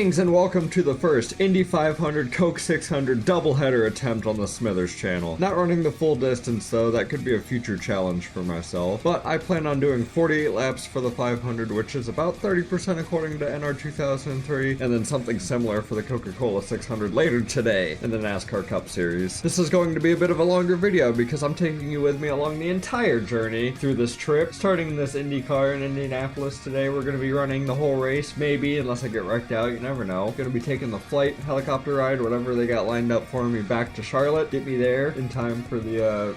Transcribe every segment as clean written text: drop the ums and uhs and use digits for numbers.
Greetings and welcome to the first Indy 500 Coke 600 doubleheader attempt on the Smithers channel. Not running the full distance though, that could be a future challenge for myself, but I plan on doing 48 laps for the 500, which is about 30% according to NR2003, and then something similar for the Coca-Cola 600 later today in the NASCAR Cup Series. This is going to be a bit of a longer video because I'm taking you with me along the entire journey through this trip. Starting this IndyCar in Indianapolis today, we're going to be running the whole race, maybe, unless I get wrecked out. You never know. Gonna be taking the flight, helicopter ride, whatever they got lined up for me back to Charlotte. Get me there in time for the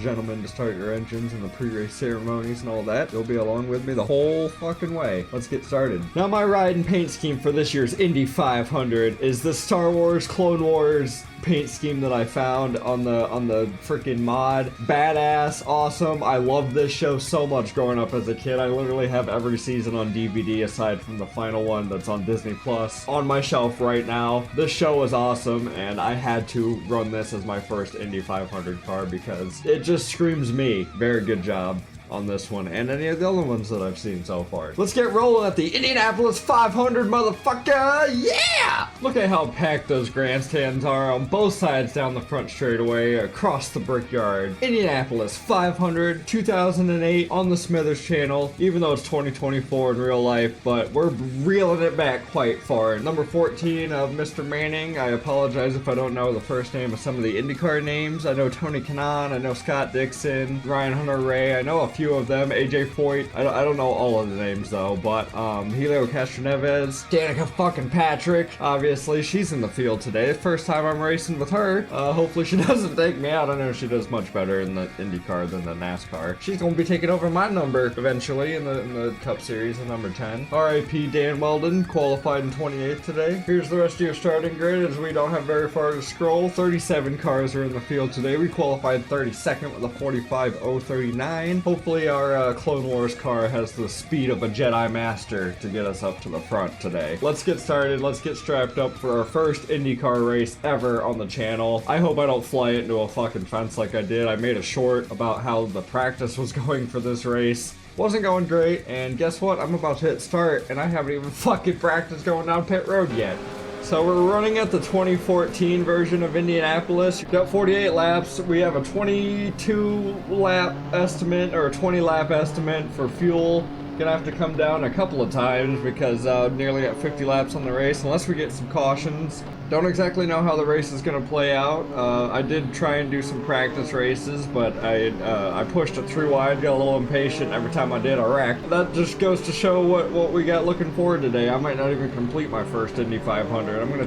gentlemen to start your engines and the pre-race ceremonies and all that. You'll be along with me the whole fucking way. Let's get started. Now my ride and paint scheme for this year's Indy 500 is the Star Wars Clone Wars paint scheme that I found on the freaking mod. Badass, awesome. I loved this show so much growing up as a kid. I literally have every season on DVD aside from the final one that's on Disney Plus on my shelf right now. This show was awesome and I had to run this as my first Indy 500 car because it just screams me. Very good job on this one and any of the other ones that I've seen so far. Let's get rolling at the Indianapolis 500, motherfucker! Yeah! Look at how packed those grandstands are on both sides down the front straightaway across the Brickyard. Indianapolis 500 2008 on the Smithers channel, even though it's 2024 in real life, but we're reeling it back quite far. Number 14 of Mr. Manning. I apologize if I don't know the first name of some of the IndyCar names. I know Tony Kanaan, I know Scott Dixon, Ryan Hunter-Ray, I know a few of them, AJ Foyt. I don't know all of the names though, but Helio Castroneves, Danica fucking Patrick, obviously she's in the field today. First time I'm racing with her. Hopefully she doesn't take me out. I know she does much better in the IndyCar than the NASCAR. She's gonna be taking over my number eventually in the Cup Series at number 10. RIP Dan Weldon, qualified in 28th today. Here's the rest of your starting grid as we don't have very far to scroll. 37 cars are in the field today. We qualified 32nd with a 45.039. Hopefully our Clone Wars car has the speed of a Jedi Master to get us up to the front today. Let's get started. Let's get strapped up for our first IndyCar race ever on the channel. I hope I don't fly it into a fucking fence like I did. I made a short about how the practice was going for this race. Wasn't going great, and guess what? I'm about to hit start, and I haven't even fucking practiced going down pit road yet. So we're running at the 2014 version of Indianapolis. We've got 48 laps. We have a 22 lap estimate, or a 20 lap estimate for fuel. Gonna have to come down a couple of times because nearly at 50 laps on the race, unless we get some cautions. Don't exactly know how the race is gonna play out. I did try and do some practice races, but I pushed it through wide, got a little impatient. Every time I did, I wrecked. That just goes to show what we got looking forward today. I might not even complete my first Indy 500. I'm gonna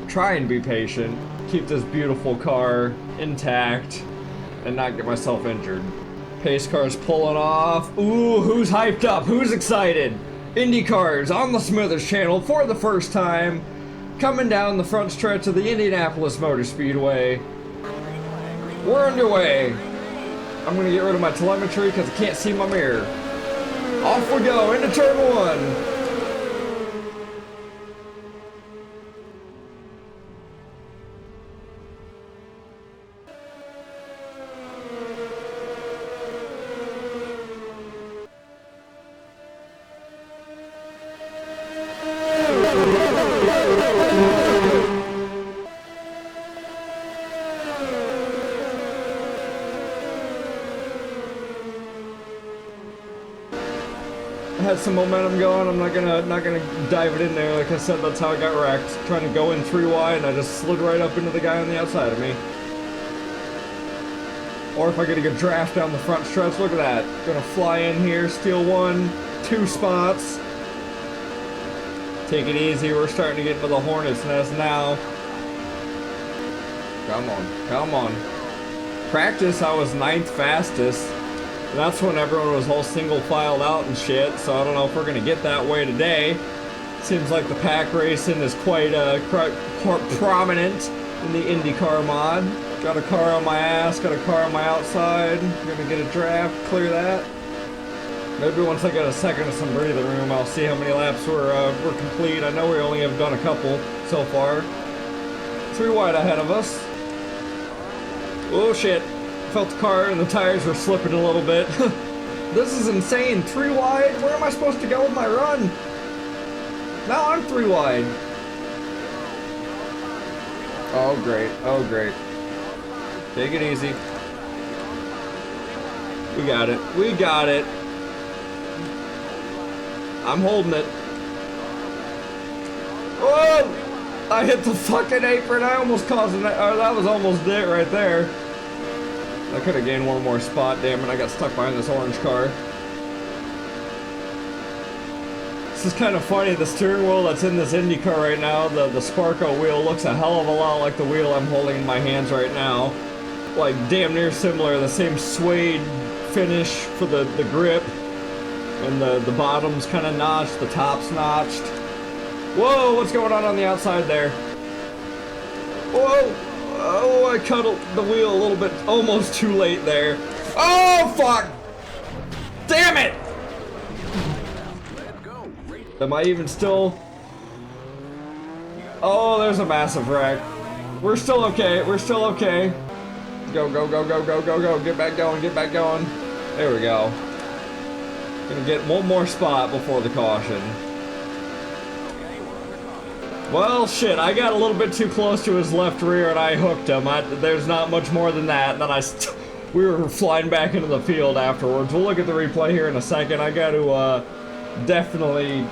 try and be patient, keep this beautiful car intact, and not get myself injured. Pace car's pulling off. Ooh, who's hyped up? Who's excited? IndyCars on the Smithers channel for the first time. Coming down the front stretch of the Indianapolis Motor Speedway. We're underway. I'm gonna get rid of my telemetry because I can't see my mirror. Off we go into turn one. Had some momentum going. I'm not gonna dive it in there. Like I said, that's how I got wrecked. Trying to go in 3 wide and I just slid right up into the guy on the outside of me. Or if I get a good draft down the front stretch, look at that. Gonna fly in here, steal 1, 2 spots. Take it easy. We're starting to get into the hornet's nest now. Come on. Practice, I was 9th fastest. That's when everyone was all single filed out and shit, so I don't know if we're gonna get that way today. Seems like the pack racing is quite prominent in the IndyCar mod. Got a car on my ass, got a car on my outside. Gonna get a draft, clear that. Maybe once I get a second of some breathing room, I'll see how many laps we're complete. I know we only have done a couple so far. 3 wide ahead of us. Oh shit. Felt the car and the tires were slipping a little bit. This is insane. 3 wide? Where am I supposed to go with my run? Now I'm 3 wide. Oh, great. Oh, great. Take it easy. We got it. We got it. I'm holding it. Oh! I hit the fucking apron. I almost caused it. Oh, that was almost it right there. I could have gained one more spot. Damn it, I got stuck behind this orange car. This is kind of funny. The steering wheel that's in this IndyCar right now, the Sparko wheel, looks a hell of a lot like the wheel I'm holding in my hands right now. Like, damn near similar. The same suede finish for the grip. And the bottom's kind of notched, the top's notched. Whoa, what's going on the outside there? Whoa! Oh, I cut the wheel a little bit, almost too late there. Oh, fuck! Damn it! Am I even still? Oh, there's a massive wreck. We're still okay, we're still okay. Go, go, go, go, go, go, go. Get back going, get back going. There we go. Gonna get one more spot before the caution. Well, shit, I got a little bit too close to his left rear and I hooked him. There's not much more than that. And then we were flying back into the field afterwards. We'll look at the replay here in a second. I got to definitely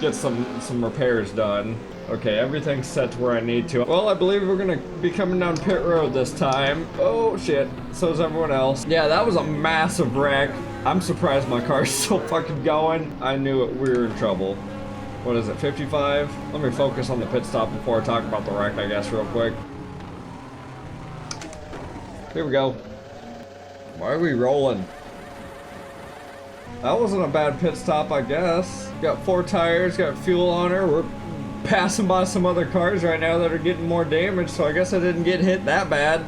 get some repairs done. Okay, everything's set to where I need to. Well, I believe we're gonna be coming down pit road this time. Oh, shit. So is everyone else. Yeah, that was a massive wreck. I'm surprised my car's still fucking going. I knew it. We were in trouble. What is it, 55? Let me focus on the pit stop before I talk about the wreck, I guess, real quick. Here we go. Why are we rolling? That wasn't a bad pit stop, I guess. Got 4 tires, got fuel on her. We're passing by some other cars right now that are getting more damage, so I guess I didn't get hit that bad.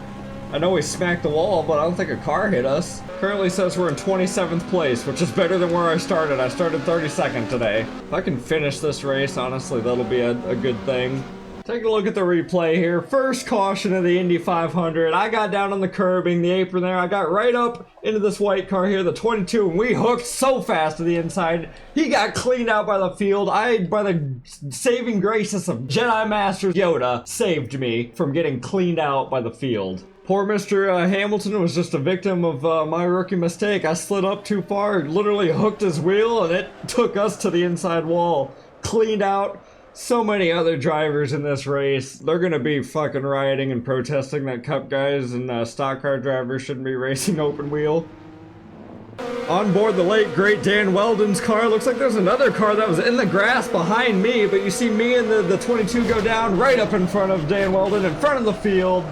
I know we smacked the wall, but I don't think a car hit us. Currently says we're in 27th place, which is better than where I started. I started 32nd today. If I can finish this race, honestly, that'll be a good thing. Take a look at the replay here. First caution of the Indy 500. I got down on the curbing, the apron there. I got right up into this white car here, the 22, and we hooked so fast to the inside. He got cleaned out by the field. By the saving graces of Jedi Master Yoda, saved me from getting cleaned out by the field. Poor Mr. Hamilton was just a victim of my rookie mistake. I slid up too far, literally hooked his wheel, and it took us to the inside wall. Cleaned out. So many other drivers in this race. They're gonna be fucking rioting and protesting that Cup guys and stock car drivers shouldn't be racing open wheel. On board the late great Dan Weldon's car. Looks like there's another car that was in the grass behind me, but you see me and the 22 go down right up in front of Dan Weldon, in front of the field.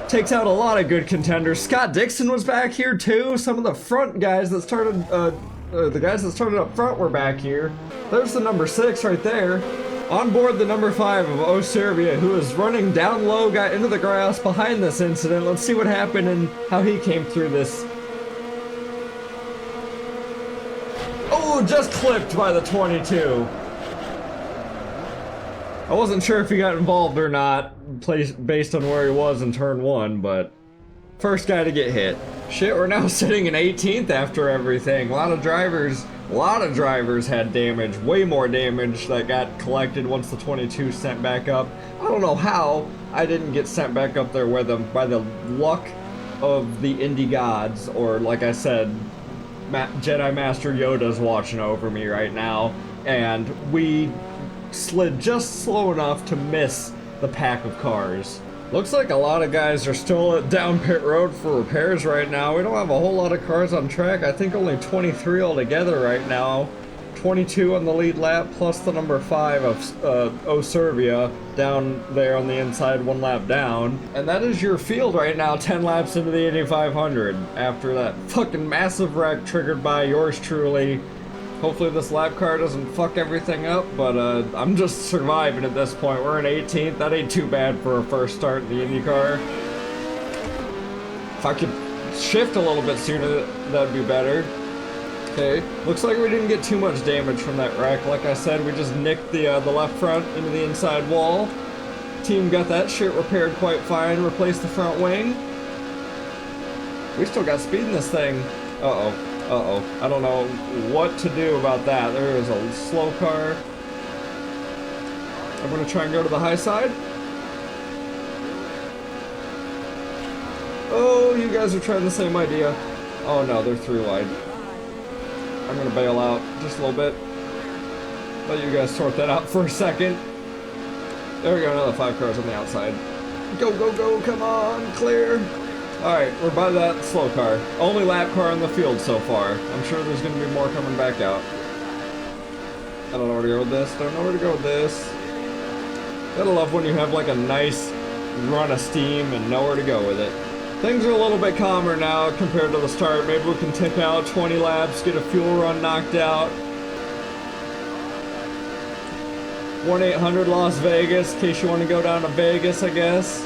Takes out a lot of good contenders. Scott Dixon was back here too. Some of the front guys that started, the guys that started up front were back here. There's the number 6 right there. On board the number 5 of O Serbia, who is running down low, got into the grass behind this incident. Let's see what happened and how he came through this. Oh, just clipped by the 22. I wasn't sure if he got involved or not, based on where he was in turn 1, but first guy to get hit. Shit, we're now sitting in 18th after everything. A lot of drivers had damage, way more damage that got collected once the 22 sent back up. I don't know how I didn't get sent back up there with them. By the luck of the Indy gods, or like I said, Jedi Master Yoda's watching over me right now, and we slid just slow enough to miss the pack of cars. Looks like a lot of guys are still down pit road for repairs right now. We don't have a whole lot of cars on track. I think only 23 altogether right now. 22 on the lead lap, plus the number 5 of O Serbia down there on the inside, 1 lap down. And that is your field right now, 10 laps into the Indy 500 after that fucking massive wreck triggered by yours truly. Hopefully this lap car doesn't fuck everything up, but I'm just surviving at this point. We're in 18th. That ain't too bad for a first start in the IndyCar. If I could shift a little bit sooner, that'd be better. Okay, looks like we didn't get too much damage from that wreck. Like I said, we just nicked the left front into the inside wall. Team got that shit repaired quite fine, replaced the front wing. We still got speed in this thing. Uh-oh. Uh-oh. I don't know what to do about that. There is a slow car. I'm gonna try and go to the high side. you guys are trying the same idea. Oh no, they're 3 wide. I'm gonna bail out just a little bit. Let you guys sort that out for a second. There we go, another 5 cars on the outside. Go, go, go, come on, clear. Alright, we're by that slow car. Only lap car in the field so far. I'm sure there's gonna be more coming back out. I don't know where to go with this. Don't know where to go with this. Gotta love when you have like a nice run of steam and know where to go with it. Things are a little bit calmer now compared to the start. Maybe we can tip out 20 laps, get a fuel run knocked out. 1-800 Las Vegas, in case you want to go down to Vegas, I guess.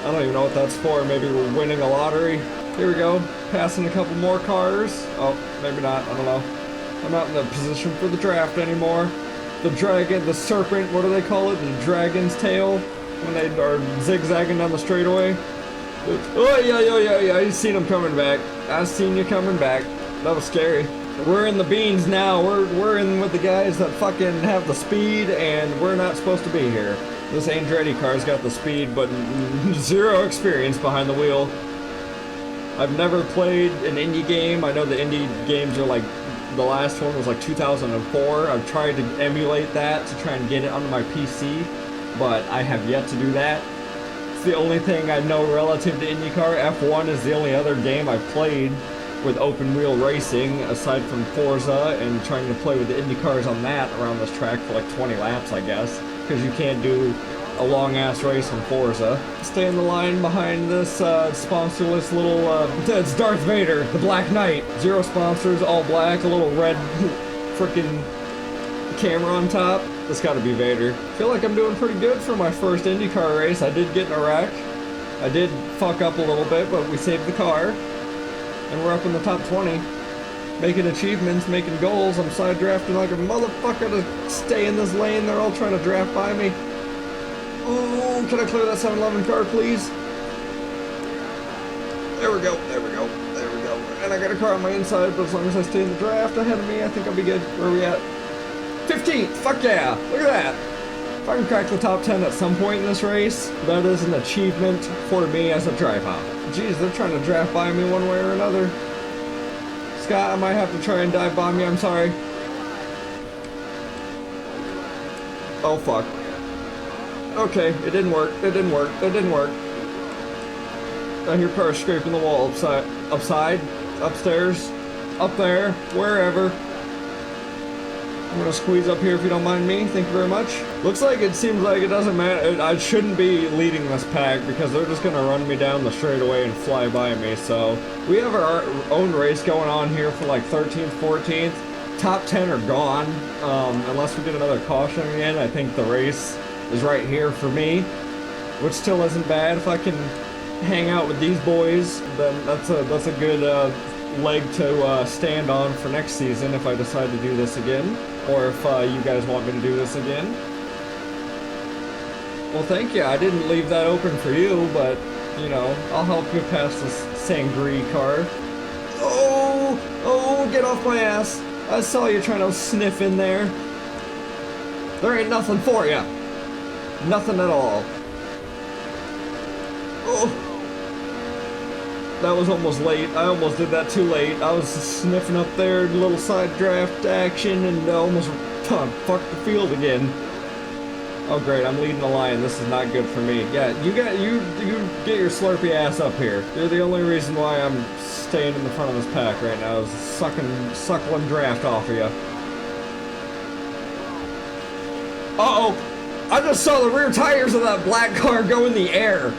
I don't even know what that's for. Maybe we're winning a lottery. Here we go. Passing a couple more cars. Oh, maybe not. I don't know. I'm not in the position for the draft anymore. The dragon, the serpent, what do they call it? The dragon's tail? When they are zigzagging down the straightaway. Oh, yeah. I've seen him coming back. I've seen you coming back. That was scary. We're in the beans now. We're in with the guys that fucking have the speed, and we're not supposed to be here. This Andretti car's got the speed, but 0 experience behind the wheel. I've never played an Indy game. I know the Indy games are like, the last one was like 2004. I've tried to emulate that to try and get it onto my PC, but I have yet to do that. It's the only thing I know relative to IndyCar. F1 is the only other game I've played with open wheel racing, aside from Forza, and trying to play with the Indy cars on that around this track for like 20 laps, I guess, because you can't do a long-ass race on Forza. Stay in the line behind this sponsorless little, it's Darth Vader, the Black Knight. 0 sponsors, all black, a little red freaking camera on top. That's gotta be Vader. Feel like I'm doing pretty good for my first IndyCar race. I did get in a wreck. I did fuck up a little bit, but we saved the car. And we're up in the top 20. Making achievements, making goals. I'm side drafting like a motherfucker to stay in this lane. They're all trying to draft by me. Oh, can I clear that 7-Eleven car, please? There we go, there we go, there we go. And I got a car on my inside, but as long as I stay in the draft ahead of me, I think I'll be good. Where are we at? 15th! Fuck yeah! Look at that! If I can crack the top 10 at some point in this race, that is an achievement for me as a drive hop. Jeez, they're trying to draft by me one way or another. Scott, I might have to try and dive bomb you, I'm sorry. Oh fuck. Okay, it didn't work, it didn't work, it didn't work. I hear cars scraping the wall upstairs, up there, wherever. I'm gonna squeeze up here if you don't mind me, thank you very much. Looks like it seems like it doesn't matter, I shouldn't be leading this pack because they're just gonna run me down the straightaway and fly by me, so. We have our own race going on here for like 13th, 14th. Top 10 are gone, unless we get another caution again. I think the race is right here for me, which still isn't bad. If I can hang out with these boys, then that's a good leg to stand on for next season if I decide to do this again, or if you guys want me to do this again. Well, thank you. I didn't leave that open for you, but you know, I'll help you pass this Sangri car. Oh, get off my ass. I saw you trying to sniff in there. There ain't nothing for you. Nothing at all. Oh. That was almost late. I almost did that too late. I was sniffing up there, little side draft action, and almost fucked the field again. Oh great, I'm leading the line. This is not good for me. Yeah, you get your slurpy ass up here. You're the only reason why I'm staying in the front of this pack right now is suckling draft off of you. Uh-oh! I just saw the rear tires of that black car go in the air.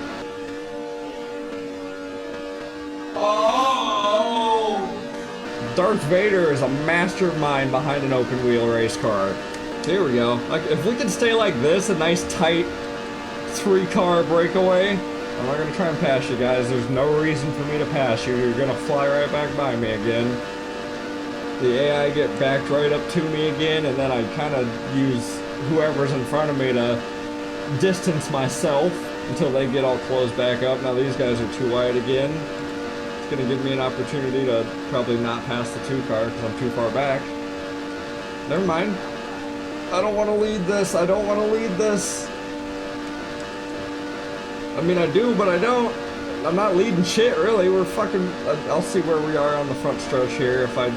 Oh! Darth Vader is a mastermind behind an open wheel race car. Here we go. Like, if we can stay like this, a nice tight 3-car breakaway, I'm not gonna try and pass you guys. There's no reason for me to pass you. You're gonna fly right back by me again. The AI get backed right up to me again, and then I kind of use whoever's in front of me to distance myself until they get all closed back up. Now these guys are too wide again. It's gonna give me an opportunity to probably not pass the 2-car because I'm too far back. Never mind. I don't want to lead this. I don't want to lead this. I mean, I do, but I don't. I'm not leading shit, really. We're fucking... I'll see where we are on the front stretch here if I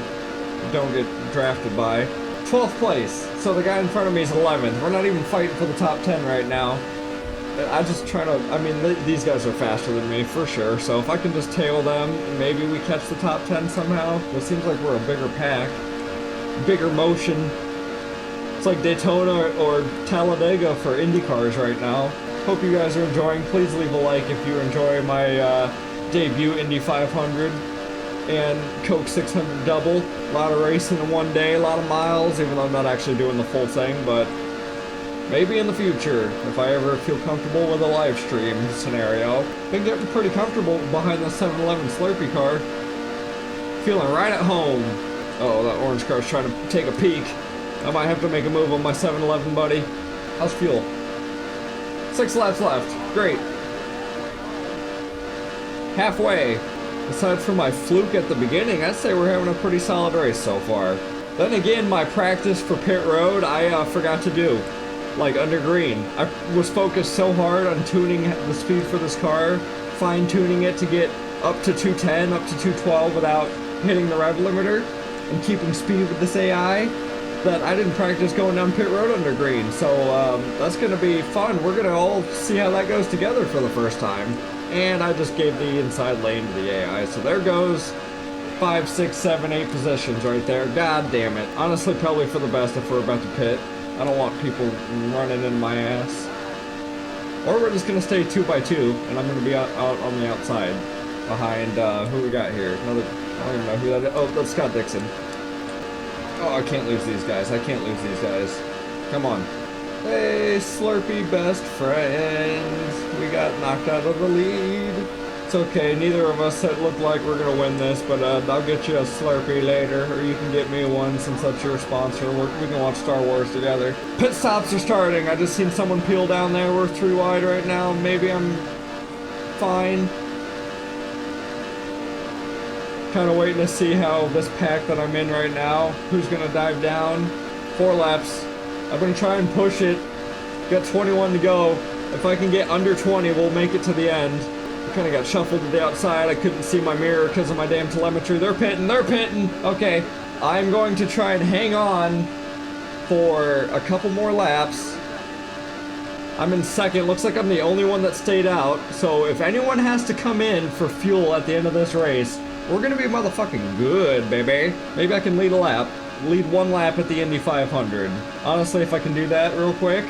don't get drafted by. 12th place. So the guy in front of me is 11th. We're not even fighting for the top 10 right now. I just try to... I mean, these guys are faster than me, for sure. So if I can just tail them, maybe we catch the top 10 somehow. It seems like we're a bigger pack. Bigger motion. It's like Daytona or Talladega for IndyCars right now. Hope you guys are enjoying. Please leave a like if you enjoy my debut Indy 500 and Coke 600 double. A lot of racing in one day, a lot of miles, even though I'm not actually doing the full thing, but maybe in the future, if I ever feel comfortable with a live stream scenario. Been getting pretty comfortable behind the 7-Eleven Slurpee car. Feeling right at home. Uh-oh, that orange car's trying to take a peek. I might have to make a move on my 7-Eleven, buddy. How's fuel? 6 laps left. Great. Halfway. Aside from my fluke at the beginning, I'd say we're having a pretty solid race so far. Then again, my practice for pit road, I forgot to do. Like under green. I was focused so hard on tuning the speed for this car, fine-tuning it to get up to 210, up to 212 without hitting the rev limiter, and keeping speed with this AI, that I didn't practice going down pit road under green. So that's gonna be fun. We're gonna all see how that goes together for the first time. And I just gave the inside lane to the AI. So there goes 5, 6, 7, 8 positions right there. God damn it. Honestly, probably for the best if we're about to pit. I don't want people running in my ass. Or we're just gonna stay 2 by 2, and I'm gonna be out on the outside behind who we got here. Another, I don't even know who that is. Oh, that's Scott Dixon. Oh, I can't lose these guys. I can't lose these guys. Come on. Hey, Slurpee best friend. We got knocked out of the lead. It's okay. Neither of us look like we're going to win this, but I'll get you a Slurpee later, or you can get me one since that's your sponsor. We can watch Star Wars together. Pit stops are starting. I just seen someone peel down there. We're 3 wide right now. Maybe I'm fine. Kind of waiting to see how this pack that I'm in right now, who's going to dive down. 4 laps. I'm going to try and push it. Got 21 to go. If I can get under 20, we'll make it to the end. I kind of got shuffled to the outside. I couldn't see my mirror because of my damn telemetry. They're pitting. They're pitting. Okay. I'm going to try and hang on for a couple more laps. I'm in second. Looks like I'm the only one that stayed out. So if anyone has to come in for fuel at the end of this race, we're going to be motherfucking good, baby. Maybe I can lead a lap. Lead 1 lap at the Indy 500. Honestly, if I can do that real quick,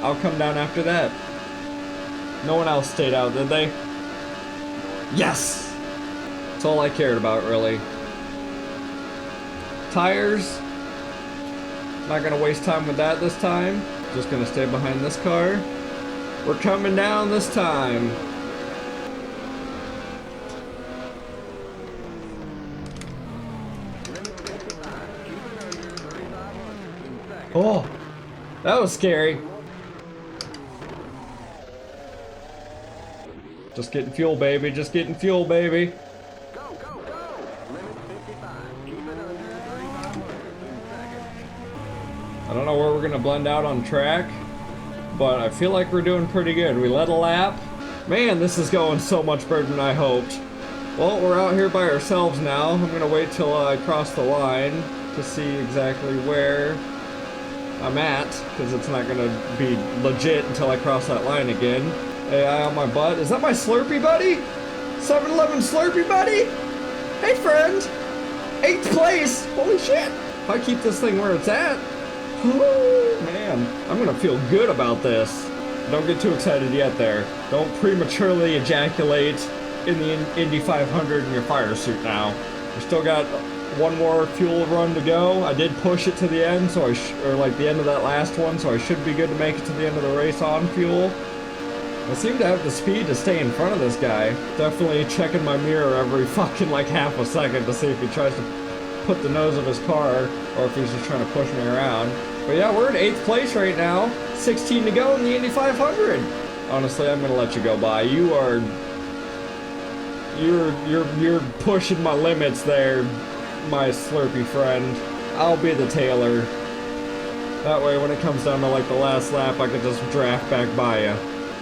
I'll come down after that. No one else stayed out, did they? Yes! That's all I cared about, really. Tires. Not gonna waste time with that this time. Just gonna stay behind this car. We're coming down this time. Oh, that was scary. Just getting fuel, baby. Just getting fuel, baby. Go, go, go! Limit 55. Even under 35. I don't know where we're gonna blend out on track, but I feel like we're doing pretty good. We led a lap. Man, this is going so much better than I hoped. Well, we're out here by ourselves now. I'm gonna wait till I cross the line to see exactly where I'm at, because it's not gonna be legit until I cross that line again. AI on my butt. Is that my Slurpee buddy? 7-Eleven Slurpee buddy? Hey friend! 8th place! Holy shit! If I keep this thing where it's at, oh man, I'm gonna feel good about this. Don't get too excited yet there. Don't prematurely ejaculate in the Indy 500 in your fire suit now. We still got 1 more fuel run to go. I did push it to the end, so or like the end of that last one, so I should be good to make it to the end of the race on fuel. I seem to have the speed to stay in front of this guy. Definitely checking my mirror every fucking like half a second to see if he tries to put the nose of his car or if he's just trying to push me around. But yeah, we're in 8th place right now. 16 to go in the Indy 500. Honestly, I'm gonna let you go by. You're pushing my limits there, my Slurpee friend. I'll be the tailer. That way when it comes down to like the last lap, I can just draft back by you.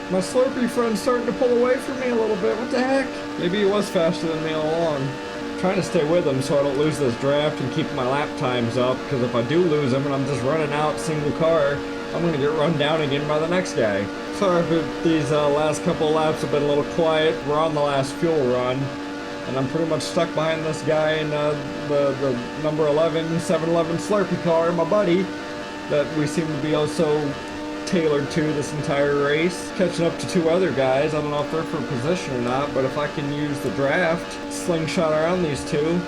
My Slurpee friend's starting to pull away from me a little bit. What the heck? Maybe he was faster than me all along. I'm trying to stay with him so I don't lose this draft and keep my lap times up, because if I do lose him and I'm just running out single car, I'm going to get run down again by the next guy. Sorry if these last couple laps have been a little quiet. We're on the last fuel run, and I'm pretty much stuck behind this guy in the number 11 711 Slurpee car, my buddy, that we seem to be also tailored to this entire race. Catching up to two other guys. I don't know if they're for position or not, but if I can use the draft, slingshot around these two.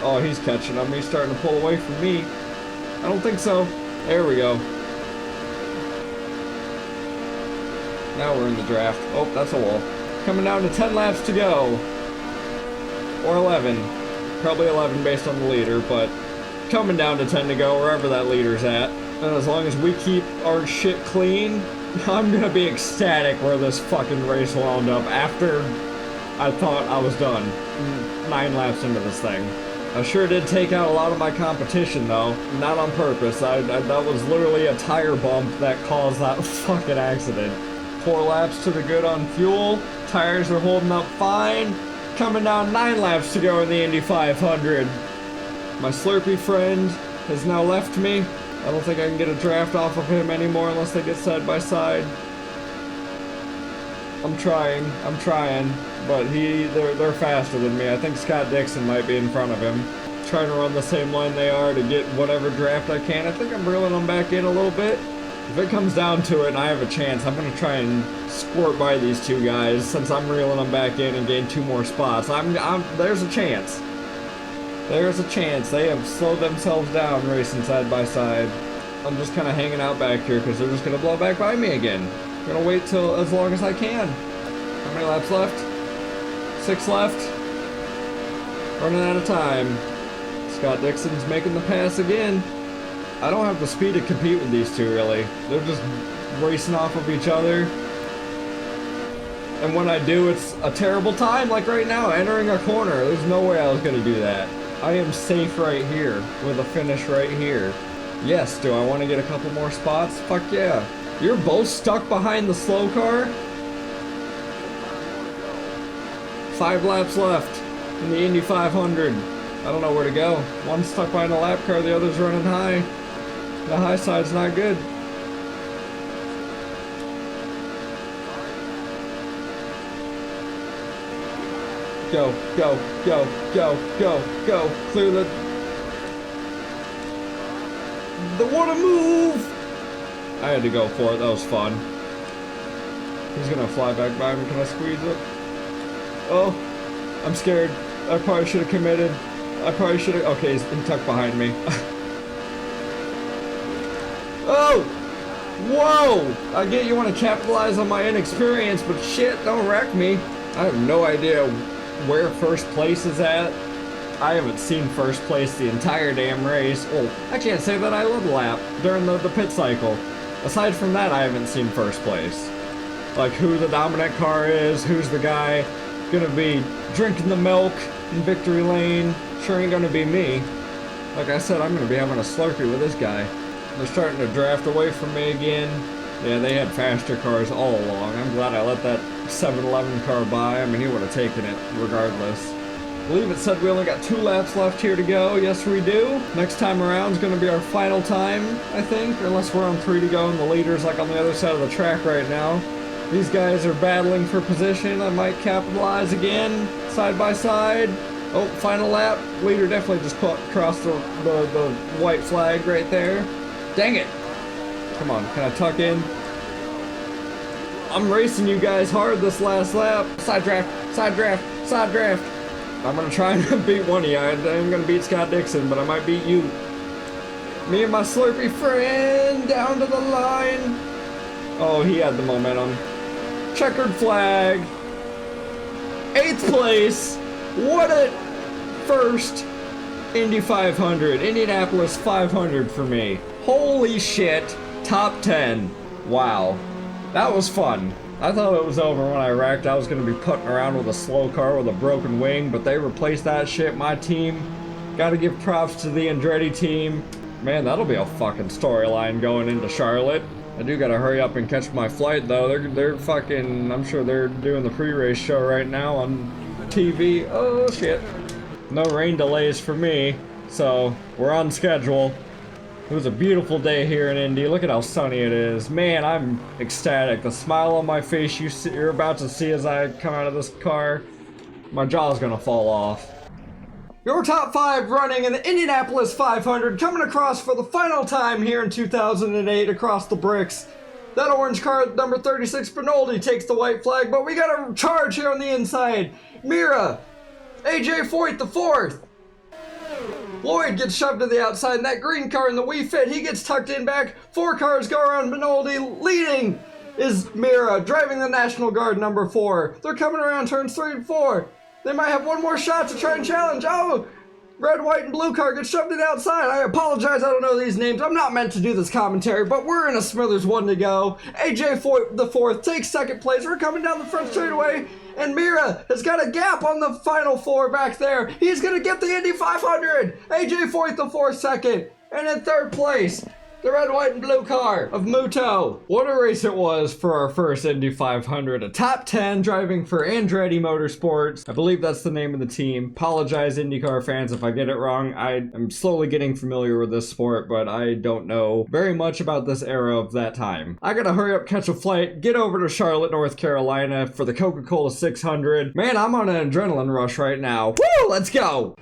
Oh, he's catching them. He's starting to pull away from me. I don't think so. There we go. Now we're in the draft. Oh, that's a wall. Coming down to 10 laps to go. Or 11. Probably 11 based on the leader, but coming down to 10 to go wherever that leader's at. And as long as we keep our shit clean, I'm gonna be ecstatic where this fucking race wound up after I thought I was done. 9 laps into this thing. I sure did take out a lot of my competition though, not on purpose. That was literally a tire bump that caused that fucking accident. 4 laps to the good on fuel. Tires are holding up fine. Coming down 9 laps to go in the Indy 500. My Slurpee friend has now left me. I don't think I can get a draft off of him anymore unless they get side by side. I'm trying, but they're faster than me. I think Scott Dixon might be in front of him. Trying to run the same line they are to get whatever draft I can. I think I'm reeling them back in a little bit. If it comes down to it and I have a chance, I'm gonna try and squirt by these two guys since I'm reeling them back in and gain 2 more spots. There's a chance. There's a chance. They have slowed themselves down racing side by side. I'm just kind of hanging out back here because they're just going to blow back by me again. I'm going to wait till as long as I can. How many laps left? 6 left. Running out of time. Scott Dixon's making the pass again. I don't have the speed to compete with these two really. They're just racing off of each other. And when I do, it's a terrible time, like right now, entering a corner. There's no way I was going to do that. I am safe right here, with a finish right here. Yes, do I want to get a couple more spots? Fuck yeah. You're both stuck behind the slow car? 5 laps left in the Indy 500. I don't know where to go. One's stuck behind a lap car, the other's running high. The high side's not good. Go, go, go, go, go, go. Clear the water move! I had to go for it, that was fun. He's gonna fly back by me, can I squeeze it? Oh, I'm scared. I probably should have committed. I probably should have, okay, he's tucked behind me. Oh! Whoa! I get you want to capitalize on my inexperience, but shit, don't wreck me. I have no idea where first place is at. I haven't seen first place the entire damn race. Well, I can't say that I led a lap during the pit cycle. Aside from that, I haven't seen first place. Like who the dominant car is, who's the guy gonna be drinking the milk in victory lane. Sure ain't gonna be me. Like I said, I'm gonna be having a Slurpee with this guy. They're starting to draft away from me again. Yeah, they had faster cars all along. I'm glad I let that 7-Eleven car by. I mean, he would have taken it regardless. I believe it said we only got 2 laps left here to go. Yes, we do. Next time around is going to be our final time, I think. Unless we're on 3 to go and the leader's like on the other side of the track right now. These guys are battling for position. I might capitalize again, side by side. Oh, final lap. Leader definitely just crossed the white flag right there. Dang it. Come on, can I tuck in? I'm racing you guys hard this last lap. Side draft, side draft, side draft. I'm gonna try and beat one of you. I ain't gonna beat Scott Dixon, but I might beat you. Me and my Slurpee friend down to the line. Oh, he had the momentum. Checkered flag. 8th place. What a first Indy 500. Indianapolis 500 for me. Holy shit. Top 10. Wow. That was fun. I thought it was over when I wrecked. I was going to be putting around with a slow car with a broken wing, but they replaced that shit. My team. Got to give props to the Andretti team. Man, that'll be a fucking storyline going into Charlotte. I do gotta hurry up and catch my flight though. They're fucking, I'm sure they're doing the pre-race show right now on TV. Oh shit. No rain delays for me, so we're on schedule. It was a beautiful day here in Indy. Look at how sunny it is. Man, I'm ecstatic. The smile on my face you're about to see as I come out of this car, my jaw's gonna fall off. Your top 5 running in the Indianapolis 500 coming across for the final time here in 2008 across the bricks. That orange car, number 36, Benoldi, takes the white flag, but we got a charge here on the inside. Mira, AJ Foyt the 4th. Lloyd gets shoved to the outside, and that green car in the Wii Fit, he gets tucked in back. 4 cars go around Benoldi. Leading is Mira, driving the National Guard, number 4. They're coming around turns 3 and 4. They might have one more shot to try and challenge. Oh, red, white, and blue car gets shoved to the outside. I apologize, I don't know these names. I'm not meant to do this commentary, but we're in a Smithers 1 to go. AJ Foyt the 4th takes 2nd place. We're coming down the front straightaway, and Mira has got a gap on the final 4 back there. He's gonna get the Indy 500. AJ Foyt the 4th 2nd, and in 3rd place, the red, white, and blue car of Muto. What a race it was for our first Indy 500. A top 10 driving for Andretti Motorsports. I believe that's the name of the team. Apologize, IndyCar fans, if I get it wrong. I am slowly getting familiar with this sport, but I don't know very much about this era of that time. I gotta hurry up, catch a flight, get over to Charlotte, North Carolina for the Coca-Cola 600. Man, I'm on an adrenaline rush right now. Woo, let's go!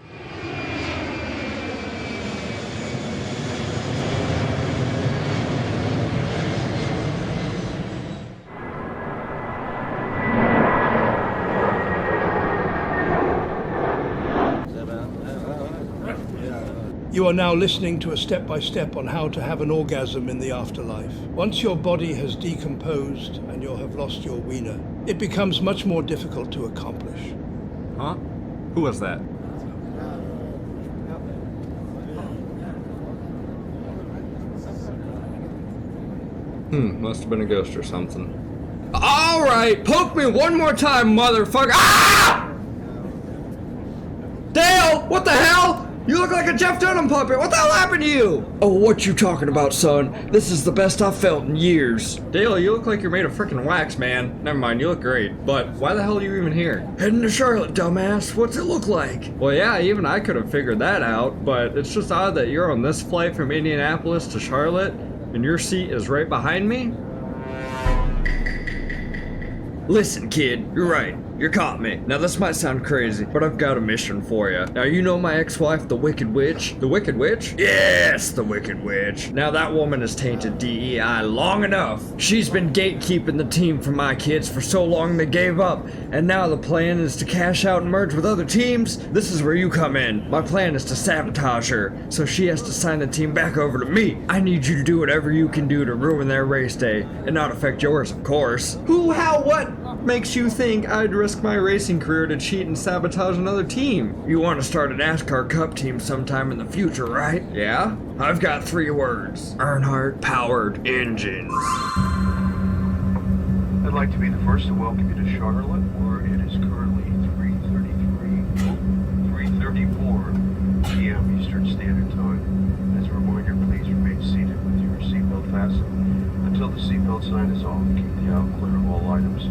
You are now listening to a step-by-step on how to have an orgasm in the afterlife. Once your body has decomposed and you have lost your wiener, it becomes much more difficult to accomplish. Huh? Who was that? Must have been a ghost or something. Alright, poke me one more time, motherfucker. Ah! Dale, what the hell? You look like a Jeff Dunham puppet. What the hell happened to you? Oh, what you talking about, son? This is the best I've felt in years. Dale, you look like you're made of frickin' wax, man. Never mind, you look great. But why the hell are you even here? Heading to Charlotte, dumbass. What's it look like? Well, yeah, even I could have figured that out, but it's just odd that you're on this flight from Indianapolis to Charlotte, and your seat is right behind me? Listen, kid, you're right. You caught me. Now this might sound crazy, but I've got a mission for you. Now you know my ex-wife, the Wicked Witch? The Wicked Witch? Yes, the Wicked Witch. Now that woman has tainted DEI long enough. She's been gatekeeping the team for my kids for so long they gave up, and now the plan is to cash out and merge with other teams. This is where you come in. My plan is to sabotage her, so she has to sign the team back over to me. I need you to do whatever you can do to ruin their race day, and not affect yours, of course. Who, how, what makes you think I'd risk my racing career to cheat and sabotage another team? You want to start a NASCAR Cup team sometime in the future, right? Yeah? I've got 3 words. Earnhardt powered engines. I'd like to be the first to welcome you to Charlotte, where it is currently 3:34 p.m. Eastern Standard Time. As a reminder, please remain seated with your seatbelt fastened until the seatbelt sign is off. Keep the aisle clear of all items.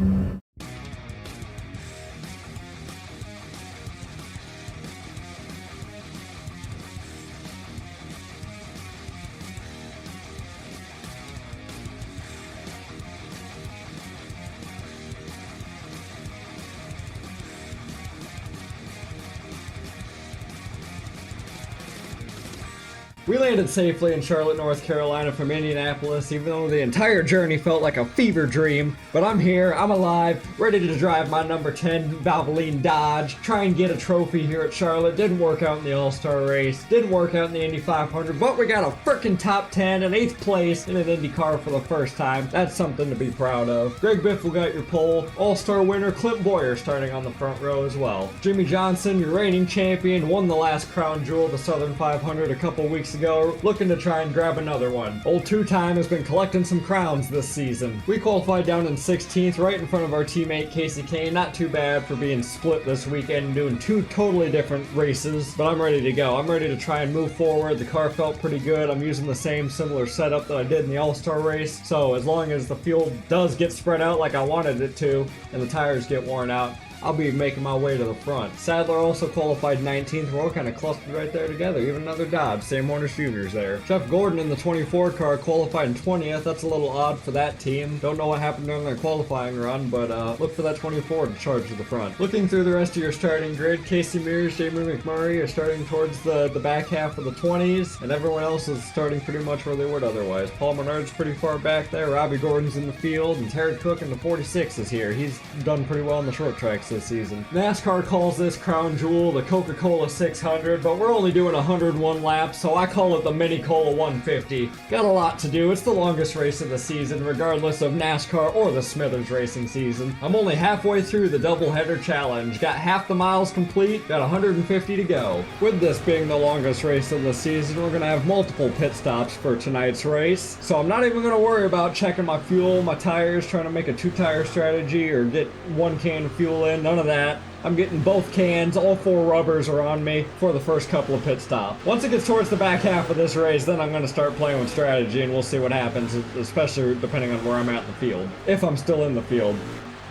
We landed safely in Charlotte, North Carolina from Indianapolis, even though the entire journey felt like a fever dream. But I'm here, I'm alive, ready to drive my number 10 Valvoline Dodge, try and get a trophy here at Charlotte. Didn't work out in the All-Star race, didn't work out in the Indy 500, but we got a frickin' top 10 and 8th place in an IndyCar for the first time. That's something to be proud of. Greg Biffle got your pole, All-Star winner Clint Boyer starting on the front row as well. Jimmy Johnson, your reigning champion, won the last crown jewel, the Southern 500, a couple weeks to go, looking to try and grab another one. Old two-time has been collecting some crowns this season. We qualified down in 16th, right in front of our teammate Casey Kane. Not too bad for being split this weekend and doing two totally different races, but I'm ready to go. I'm ready to try and move forward. The car felt pretty good. I'm using the same similar setup that I did in the All-Star race, so as long as the field does get spread out like I wanted it to, and the tires get worn out, I'll be making my way to the front. Sadler also qualified 19th. We're all kind of clustered right there together. Even another Dodge. Sam Hornish Jr.'s there. Jeff Gordon in the 24 car qualified in 20th. That's a little odd for that team. Don't know what happened during their qualifying run, but look for that 24 to charge to the front. Looking through the rest of your starting grid, Casey Mears, Jamie McMurray are starting towards the back half of the 20s, and everyone else is starting pretty much where they would otherwise. Paul Menard's pretty far back there. Robbie Gordon's in the field, and Terry Cook in the 46 is here. He's done pretty well in the short tracks this season. NASCAR calls this crown jewel the Coca-Cola 600, but we're only doing 101 laps, so I call it the Mini Cola 150. Got a lot to do. It's the longest race of the season, regardless of NASCAR or the Smithers racing season. I'm only halfway through the doubleheader challenge. Got half the miles complete, got 150 to go. With this being the longest race of the season, we're gonna have multiple pit stops for tonight's race, so I'm not even gonna worry about checking my fuel, my tires, trying to make a two-tire strategy or get one can of fuel in, none of that. I'm getting both cans, all four rubbers are on me for the first couple of pit stops. Once it gets towards the back half of this race, then I'm going to start playing with strategy and we'll see what happens, especially depending on where I'm at in the field, if I'm still in the field.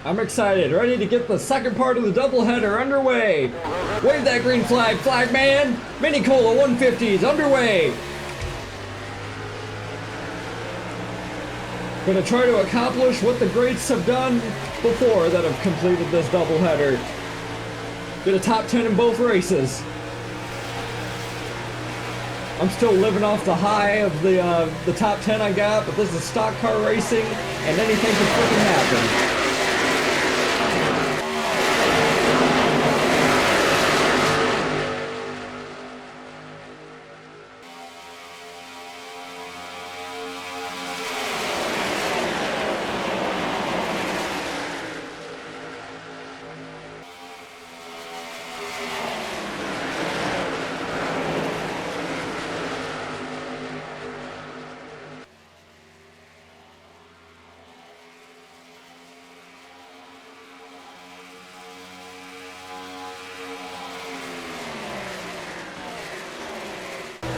I'm excited, ready to get the second part of the doubleheader underway. Wave that green flag, flag man! Mini Cola 150 is underway! Gonna try to accomplish what the greats have done before that have completed this doubleheader. Get a top 10 in both races. I'm still living off the high of the top 10 I got, but this is stock car racing, and anything can freaking happen.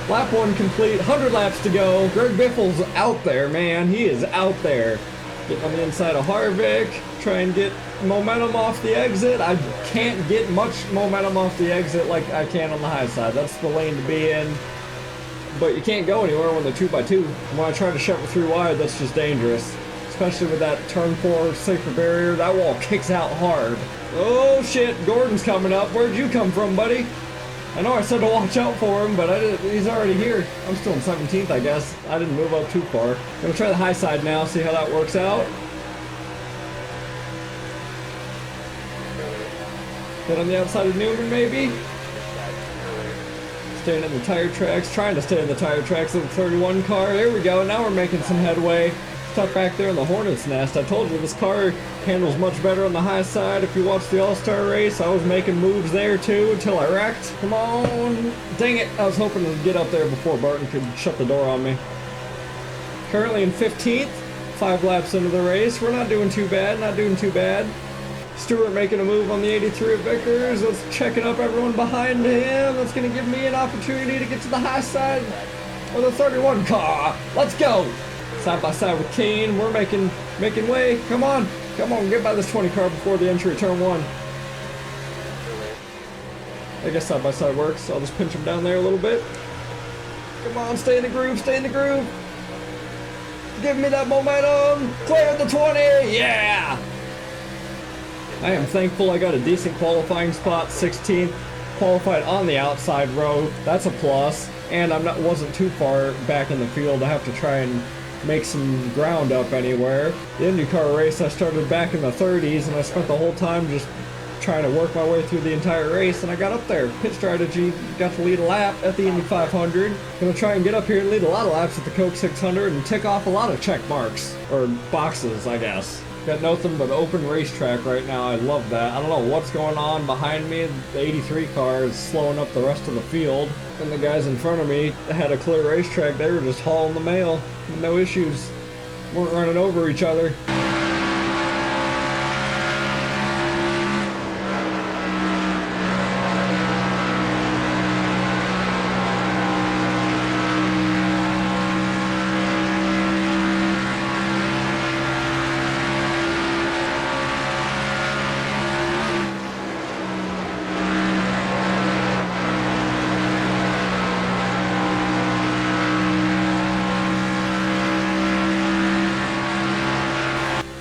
Lap 1 complete, 100 laps to go. Greg Biffle's out there, man. He is out there. Getting on the inside of Harvick, try and get momentum off the exit. I can't get much momentum off the exit like I can on the high side. That's the lane to be in. But you can't go anywhere when they're 2x2. When I try to shove it through wide, that's just dangerous. Especially with that turn 4 safer barrier. That wall kicks out hard. Oh shit, Gordon's coming up. Where'd you come from, buddy? I know I said to watch out for him, but he's already here. I'm still in 17th, I guess. I didn't move up too far. Gonna try the high side now, see how that works out. Get on the outside of Newman, maybe? Staying in the tire tracks, trying to stay in the tire tracks of the 31 car. There we go, now we're making some headway. Stuck back there in the Hornet's Nest. I told you this car handles much better on the high side. If you watch the All-Star race, I was making moves there too until I wrecked. Come on. Dang it. I was hoping to get up there before Barton could shut the door on me. Currently in 15th, 5 laps into the race. We're not doing too bad, not doing too bad. Stewart making a move on the 83 of Vickers. Let's checking up everyone behind him. That's going to give me an opportunity to get to the high side of the 31 car. Let's go. Side by side with Kane, we're making way. Come on, get by this 20 car before the entry turn 1. I guess side by side works. I'll just pinch him down there a little bit. Come on, stay in the groove, stay in the groove. Give me that momentum. Clear the 20, yeah. I am thankful I got a decent qualifying spot, 16th. Qualified on the outside row, that's a plus. And wasn't too far back in the field. I have to try and make some ground up anywhere. The IndyCar race, I started back in the 30s, and I spent the whole time just trying to work my way through the entire race, and I got up there. Pit strategy, got to lead a lap at the Indy 500. Gonna try and get up here and lead a lot of laps at the Coke 600 and tick off a lot of check marks, or boxes, I guess. Got nothing but open racetrack right now. I love that. I don't know what's going on behind me. The 83 car is slowing up the rest of the field. And the guys in front of me had a clear racetrack. They were just hauling the mail. No issues. Weren't running over each other.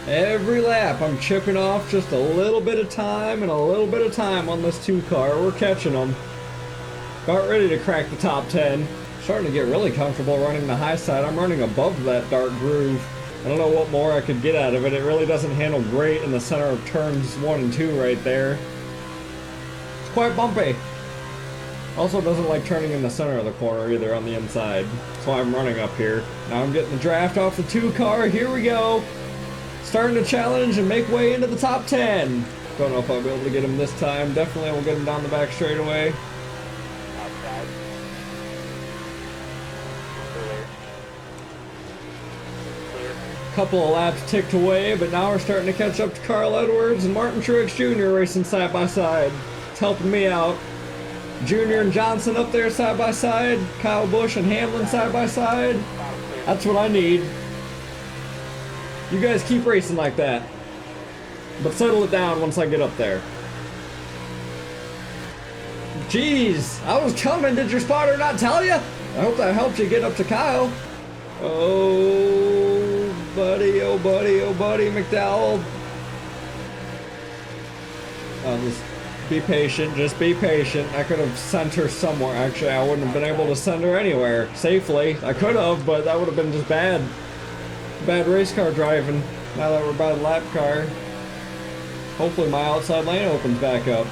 Every lap, I'm chipping off just a little bit of time and a little bit of time on this 2 car. We're catching them. About ready to crack the top 10. Starting to get really comfortable running the high side. I'm running above that dark groove. I don't know what more I could get out of it. It really doesn't handle great in the center of turns 1 and 2 right there. It's quite bumpy. Also doesn't like turning in the center of the corner either on the inside. That's why I'm running up here. Now I'm getting the draft off the 2 car. Here we go. Starting to challenge and make way into the top 10. Don't know if I'll be able to get him this time. Definitely we'll get him down the back straightaway. Outside. Clear. Clear. Couple of laps ticked away, but now we're starting to catch up to Carl Edwards and Martin Truex Jr. racing side by side. It's helping me out. Jr. and Johnson up there side by side. Kyle Busch and Hamlin side by side. That's what I need. You guys keep racing like that. But settle it down once I get up there. Jeez, I was coming. Did your spotter not tell you? I hope that helped you get up to Kyle. Oh, buddy, oh, buddy, oh, buddy, McDowell. Just be patient, just be patient. I could have sent her somewhere. Actually, I wouldn't have been able to send her anywhere safely. I could have, but that would have been just bad. Bad race car driving. Now that we're by the lap car. Hopefully my outside lane opens back up.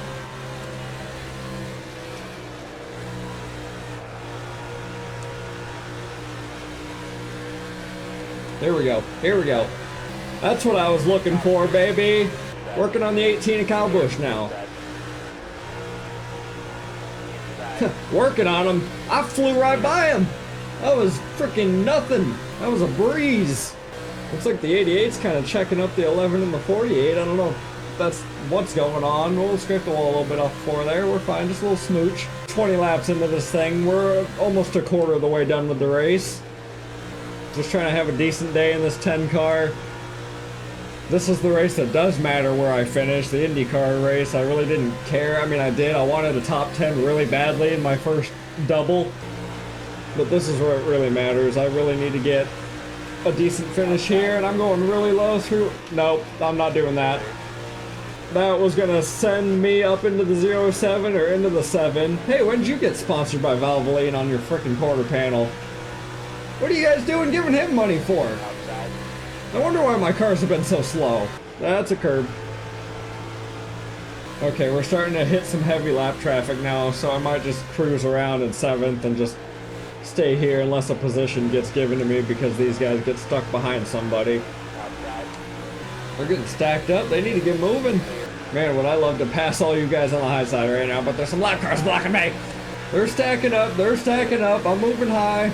There we go. Here we go. That's what I was looking for, baby. Working on the 18 of Kyle Busch now. Working on him. I flew right by him. That was freaking nothing. That was a breeze. Looks like the 88's kind of checking up the 11 and the 48. I don't know if that's what's going on. We'll scrape the wall a little bit off the floor there. We're fine. Just a little smooch. 20 laps into this thing. We're almost a quarter of the way done with the race. Just trying to have a decent day in this 10 car. This is the race that does matter where I finish. The IndyCar race, I really didn't care. I mean, I did. I wanted a top 10 really badly in my first double. But this is where it really matters. I really need to get a decent finish here, and I'm going really low through. Nope, I'm not doing that. That was gonna send me up into the 07 or into the 7. Hey, when did you get sponsored by Valvoline on your freaking quarter panel? What are you guys doing giving him money for? Outside. I wonder why my cars have been so slow. That's a curb. Okay, we're starting to hit some heavy lap traffic now, so I might just cruise around in 7th and just stay here unless a position gets given to me because these guys get stuck behind somebody. Outside. They're getting stacked up. They need to get moving. Man, would I love to pass all you guys on the high side right now, but there's some lap cars blocking me. They're stacking up. They're stacking up. I'm moving high.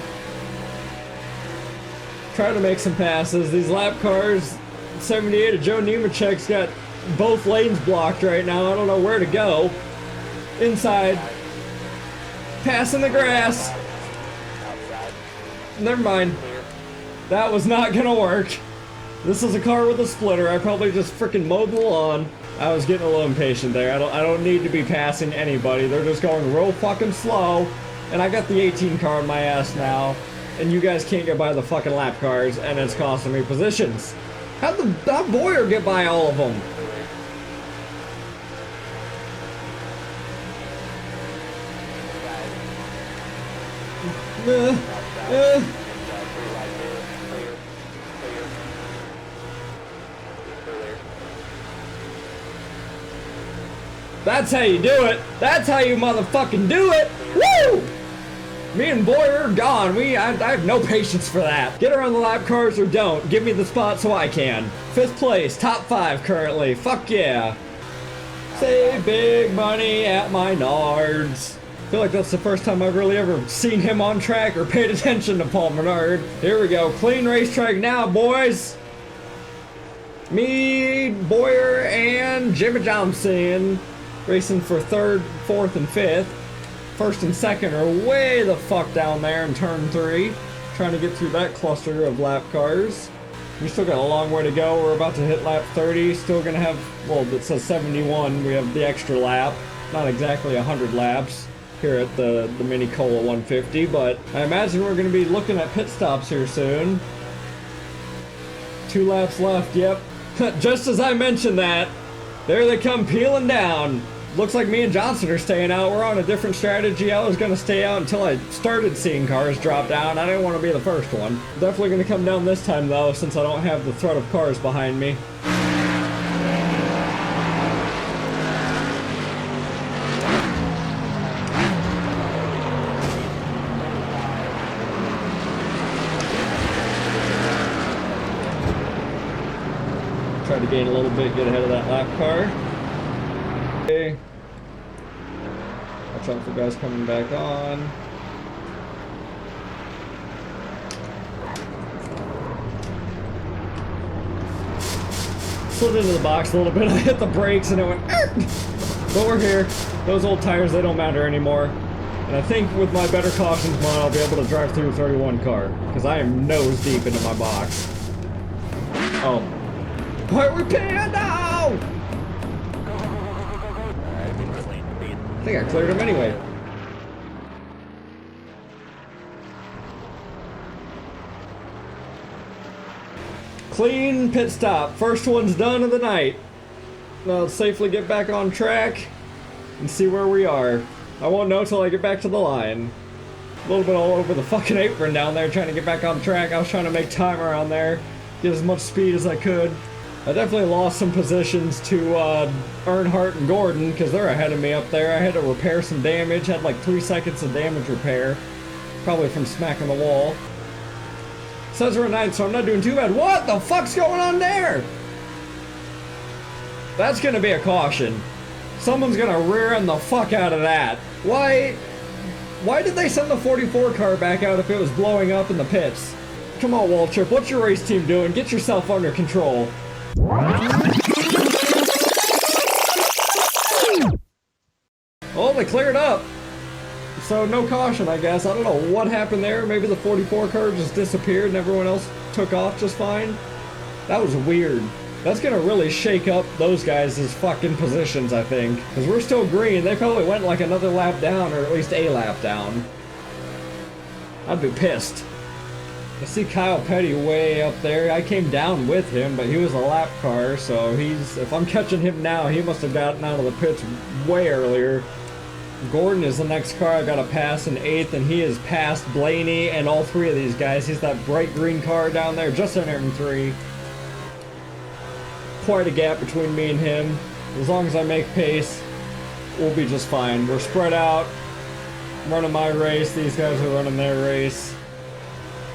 Trying to make some passes. These lap cars, 78 of Joe Nemechek's got both lanes blocked right now. I don't know where to go. Inside. Passing the grass. Never mind. That was not gonna work. This is a car with a splitter. I probably just freaking mowed the lawn. I was getting a little impatient there. I don't need to be passing anybody. They're just going real fucking slow. And I got the 18 car on my ass now. And you guys can't get by the fucking lap cars, and it's costing me positions. How'd Boyer get by all of them? That's how you do it. That's how you motherfucking do it. Woo! Me and Boyer are gone. I have no patience for that. Get around the lap cars or don't. Give me the spot so I can. 5th place, top 5 currently. Fuck yeah. Save big money at my Nards. I feel like that's the first time I've really ever seen him on track or paid attention to Paul Menard. Here we go, clean racetrack now, boys. Me, Boyer, and Jimmy Johnson racing for 3rd, 4th, and 5th. 1st and 2nd are way the fuck down there in turn 3. Trying to get through that cluster of lap cars. We still got a long way to go. We're about to hit lap 30. Still gonna have, well, it says 71. We have the extra lap. Not exactly 100 laps here at the Mini Cola 150, but I imagine we're gonna be looking at pit stops here soon. 2 laps left, yep. Just as I mentioned that, there they come peeling down. Looks like me and Johnson are staying out. We're on a different strategy. I was gonna stay out until I started seeing cars drop down. I didn't want to be the first one. Definitely gonna come down this time though, since I don't have the threat of cars behind me. Try to gain a little bit, get ahead of that lap car. Okay. Watch out for guys coming back on. Slid into the box a little bit. I hit the brakes and it went, "Arr!" But we're here. Those old tires, they don't matter anymore. And I think with my better cautions mod, I'll be able to drive through 31 car. Because I am nose deep into my box. Oh. Why are we paying now? I think I cleared him anyway. Clean pit stop. First one's done of the night. Now let's safely get back on track and see where we are. I won't know till I get back to the line. A little bit all over the fucking apron down there trying to get back on track. I was trying to make time around there, get as much speed as I could. I definitely lost some positions to Earnhardt and Gordon because they're ahead of me up there. I had to repair some damage, had like 3 seconds of damage repair. Probably from smacking the wall. Says we're at 9, so I'm not doing too bad. What the fuck's going on there? That's gonna be a caution. Someone's gonna rear end the fuck out of that. Why did they send the 44 car back out if it was blowing up in the pits? Come on, Waltrip, what's your race team doing? Get yourself under control. Oh, they cleared up. So no caution, I guess. I don't know what happened there. Maybe the 44 car just disappeared and everyone else took off just fine. That was weird. That's gonna really shake up those guys' fucking positions, I think. Because we're still green. They probably went like another lap down, or at least a lap down. I'd be pissed. I see Kyle Petty way up there. I came down with him, but he was a lap car, so if I'm catching him now, he must have gotten out of the pits way earlier. Gordon is the next car I gotta pass in 8th, and he has passed Blaney and all 3 of these guys. He's that bright green car down there, just entering 3. Quite a gap between me and him. As long as I make pace, we'll be just fine. We're spread out. I'm running my race. These guys are running their race.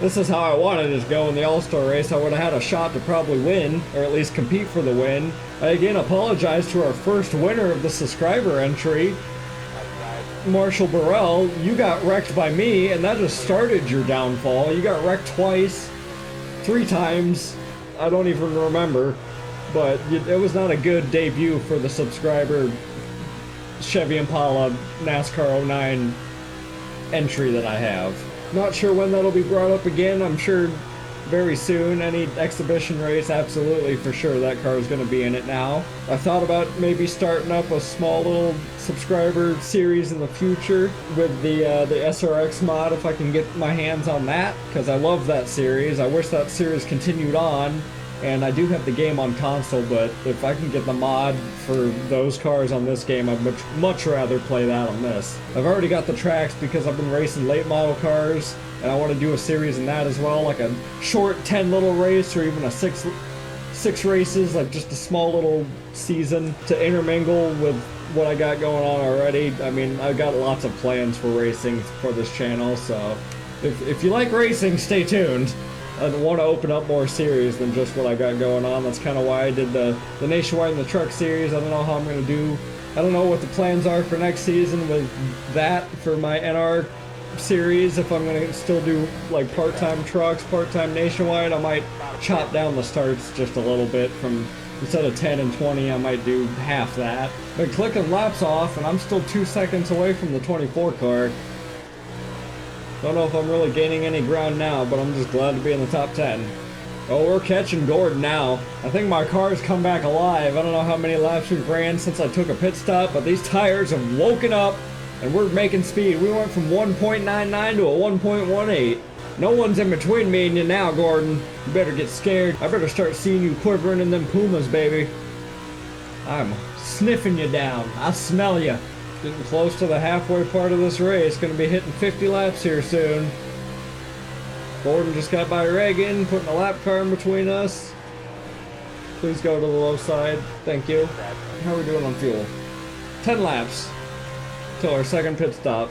This is how I wanted it to go in the All-Star race. I would have had a shot to probably win, or at least compete for the win. I again apologize to our first winner of the subscriber entry, Marshall Burrell. You got wrecked by me, and that just started your downfall. You got wrecked twice, 3 times. I don't even remember, but it was not a good debut for the subscriber Chevy Impala NASCAR 09 entry that I have. Not sure when that'll be brought up again. I'm sure very soon. Any exhibition race, absolutely, for sure, that car is going to be in it now. I thought about maybe starting up a small little subscriber series in the future with the SRX mod, if I can get my hands on that, because I love that series. I wish that series continued on, and I do have the game on console, but if I can get the mod for those cars on this game, I'd much rather play that on this. I've already got the tracks because I've been racing late model cars, and I want to do a series in that as well, like a short 10 little race, or even a six races, like just a small little season to intermingle with what I got going on already. I mean, I've got lots of plans for racing for this channel, so if you like racing, stay tuned. I want to open up more series than just what I got going on. That's kind of why I did the Nationwide and the Truck series. I don't know how I'm going to do. I don't know what the plans are for next season with that for my NR series. If I'm going to still do like part-time trucks, part-time Nationwide, I might chop down the starts just a little bit from instead of 10 and 20, I might do half that. Been clicking laps off and I'm still 2 seconds away from the 24 car. Don't know if I'm really gaining any ground now, but I'm just glad to be in the top 10. Oh, we're catching Gordon now. I think my car's come back alive. I don't know how many laps we've ran since I took a pit stop, but these tires have woken up and we're making speed. We went from 1.99 to a 1.18. No one's in between me and you now, Gordon. You better get scared. I better start seeing you quivering in them pumas, baby. I'm sniffing you down. I smell you. Getting close to the halfway part of this race. Gonna be hitting 50 laps here soon. Gordon just got by Reagan, putting a lap car in between us. Please go to the low side. Thank you. How are we doing on fuel? 10 laps till our second pit stop.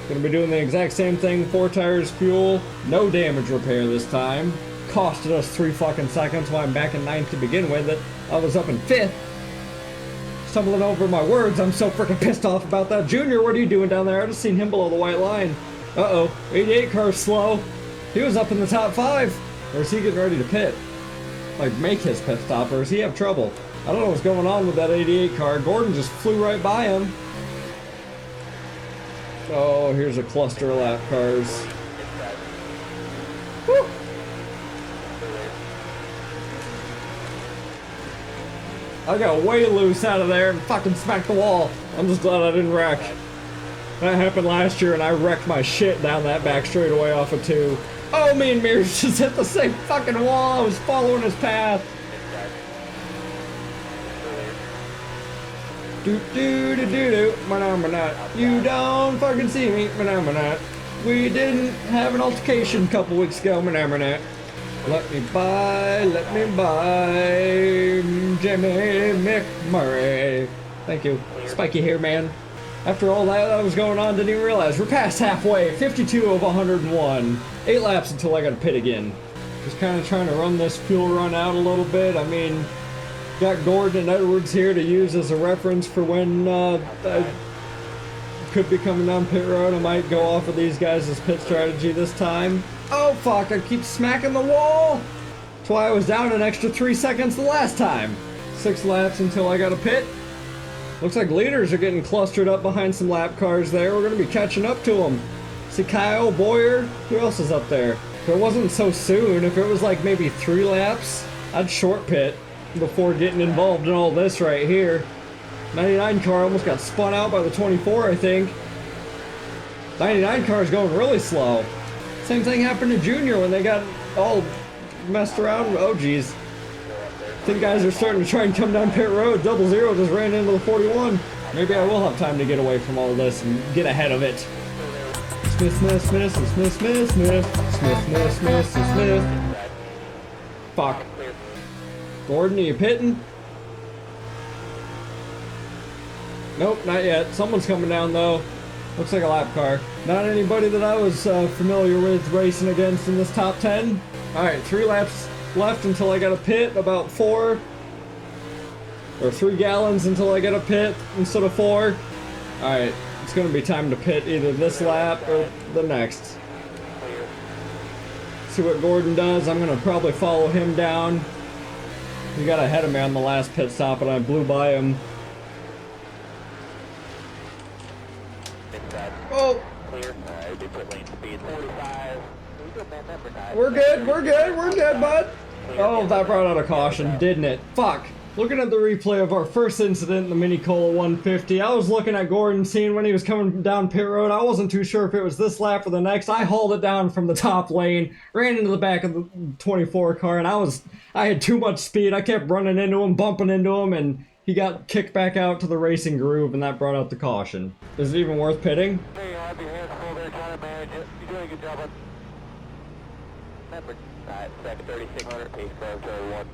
Gonna be doing the exact same thing. 4 tires, fuel, no damage repair this time. Costed us 3 fucking seconds while I'm back in 9th to begin with. That I was up in 5th. Stumbling over my words, I'm so freaking pissed off about that. Junior, what are you doing down there? I just seen him below the white line. Uh-oh, 88 car's slow. He was up in the top 5. Or is he getting ready to pit? Like, make his pit stop, or does he have trouble? I don't know what's going on with that 88 car. Gordon just flew right by him. Oh, here's a cluster of lap cars. Woo! I got way loose out of there and fucking smacked the wall. I'm just glad I didn't wreck. That happened last year and I wrecked my shit down that back straightaway off of 2. Oh, me and Mears just hit the same fucking wall. I was following his path. Do do do do do, manat. You don't fucking see me, manat. We didn't have an altercation a couple weeks ago, manat. Let me buy, Jimmy McMurray. Thank you, spiky hair man. After all that was going on, didn't even realize we're past halfway. 52 of 101. 8 laps until I got to pit again. Just kind of trying to run this fuel run out a little bit. I mean, got Gordon and Edwards here to use as a reference for when I could be coming down pit road. I might go off of these guys' pit strategy this time. Oh fuck, I keep smacking the wall! That's why I was down an extra 3 seconds the last time. 6 laps until I got to pit. Looks like leaders are getting clustered up behind some lap cars there. We're going to be catching up to them. See Kyle, Boyer, who else is up there? If it wasn't so soon, if it was like maybe 3 laps, I'd short pit before getting involved in all this right here. 99 car almost got spun out by the 24, I think. 99 car is going really slow. Same thing happened to Junior when they got all messed around. Oh geez. I think guys are starting to try and come down pit road. 00 just ran into the 41. Maybe I will have time to get away from all this and get ahead of it. Smith, Smith, Smith, Smith, Smith, Smith, Smith, Smith, Smith, Smith, Smith. Fuck. Gordon, are you pitting? Nope, not yet. Someone's coming down though. Looks like a lap car. Not anybody that I was familiar with racing against in this top 10. Alright, 3 laps left until I got a pit, about 4. Or 3 gallons until I get a pit instead of 4. Alright, it's gonna be time to pit either this lap or the next. See what Gordon does. I'm gonna probably follow him down. He got ahead of me on the last pit stop and I blew by him. Oh! We're good, bud. Oh, that brought out a caution, didn't it? Fuck. Looking at the replay of our first incident in the Mini Cola 150, I was looking at Gordon, seeing when he was coming down pit road. I wasn't too sure if it was this lap or the next. I hauled it down from the top lane, ran into the back of the 24 car, and I had too much speed. I kept running into him, bumping into him, and he got kicked back out to the racing groove, and that brought out the caution. Is it even worth pitting? Hey, I'll have your hands full there trying to manage it. You're doing a good job on... Number 3600 piece, go 1.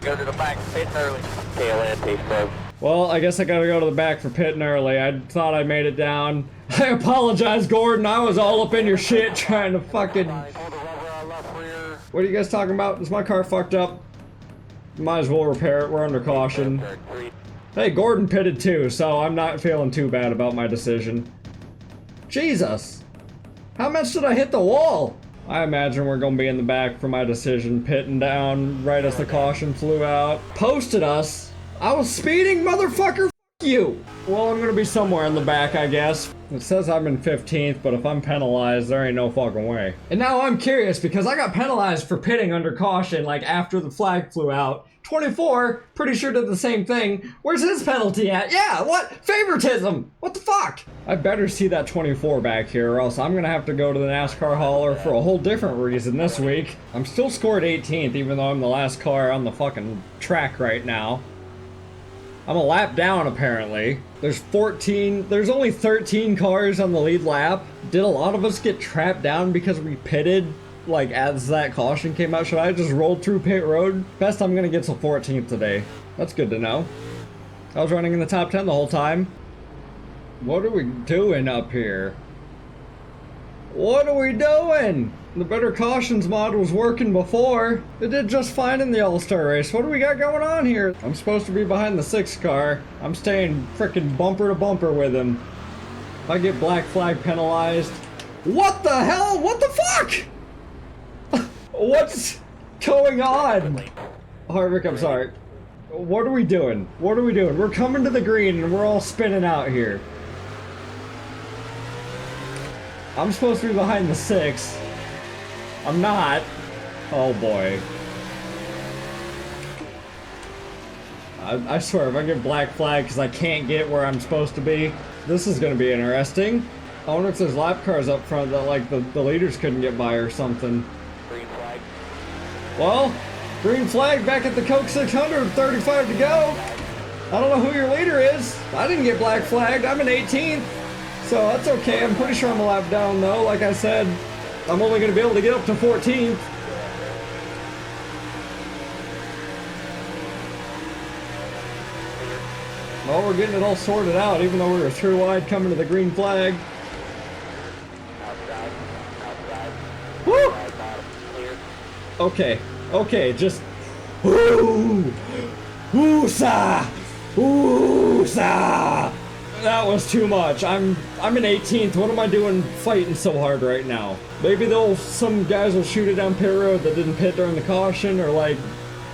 Go to the back, pit early. Tail end, piece, bro. Well, I guess I gotta go to the back for pitting early. I thought I made it down. I apologize, Gordon. I was all up in your shit trying to fucking... What are you guys talking about? Is my car fucked up? Might as well repair it. We're under caution. Hey, Gordon pitted too, so I'm not feeling too bad about my decision. Jesus! How much did I hit the wall? I imagine we're gonna be in the back for my decision, pitting down right as the caution flew out. Posted us! I was speeding, motherfucker! F you! Well, I'm gonna be somewhere in the back, I guess. It says I'm in 15th, but if I'm penalized, there ain't no fucking way. And now I'm curious, because I got penalized for pitting under caution, like after the flag flew out. 24, pretty sure did the same thing. Where's his penalty at? Yeah, what? Favoritism! What the fuck? I better see that 24 back here, or else I'm gonna have to go to the NASCAR hauler for a whole different reason this week. I'm still scored 18th, even though I'm the last car on the fucking track right now. I'm a lap down, apparently. There's only 13 cars on the lead lap. Did a lot of us get trapped down because we pitted, like, as that caution came out? Should I just roll through pit road? Best I'm gonna get till 14th today. That's good to know. I was running in the top 10 the whole time. What are we doing up here? What are we doing? The better cautions mod was working before. It did just fine in the All-Star race. What do we got going on here? I'm supposed to be behind the 6th car. I'm staying frickin' bumper to bumper with him. If I get black flag penalized. What the hell? What the fuck? What's going on? Harvick, I'm sorry. What are we doing? What are we doing? We're coming to the green and we're all spinning out here. I'm supposed to be behind the 6. I'm not. Oh boy. I swear, if I get black flag because I can't get where I'm supposed to be, this is going to be interesting. I wonder if there's lap cars up front that, like, the leaders couldn't get by or something. Green flag. Well, green flag back at the Coke 600, 35 to go. I don't know who your leader is. I didn't get black flagged. I'm in 18th. So that's okay. I'm pretty sure I'm a lap down, though. Like I said, I'm only going to be able to get up to 14th. Well, we're getting it all sorted out, even though we were through wide coming to the green flag. Outside. Outside. Woo! Bottom. Clear. Okay, okay, just... Woo! Woo-sa! Woo-sa! That was too much. I'm in 18th. What am I doing fighting so hard right now? Maybe some guys will shoot it down pit road that didn't pit during the caution, or like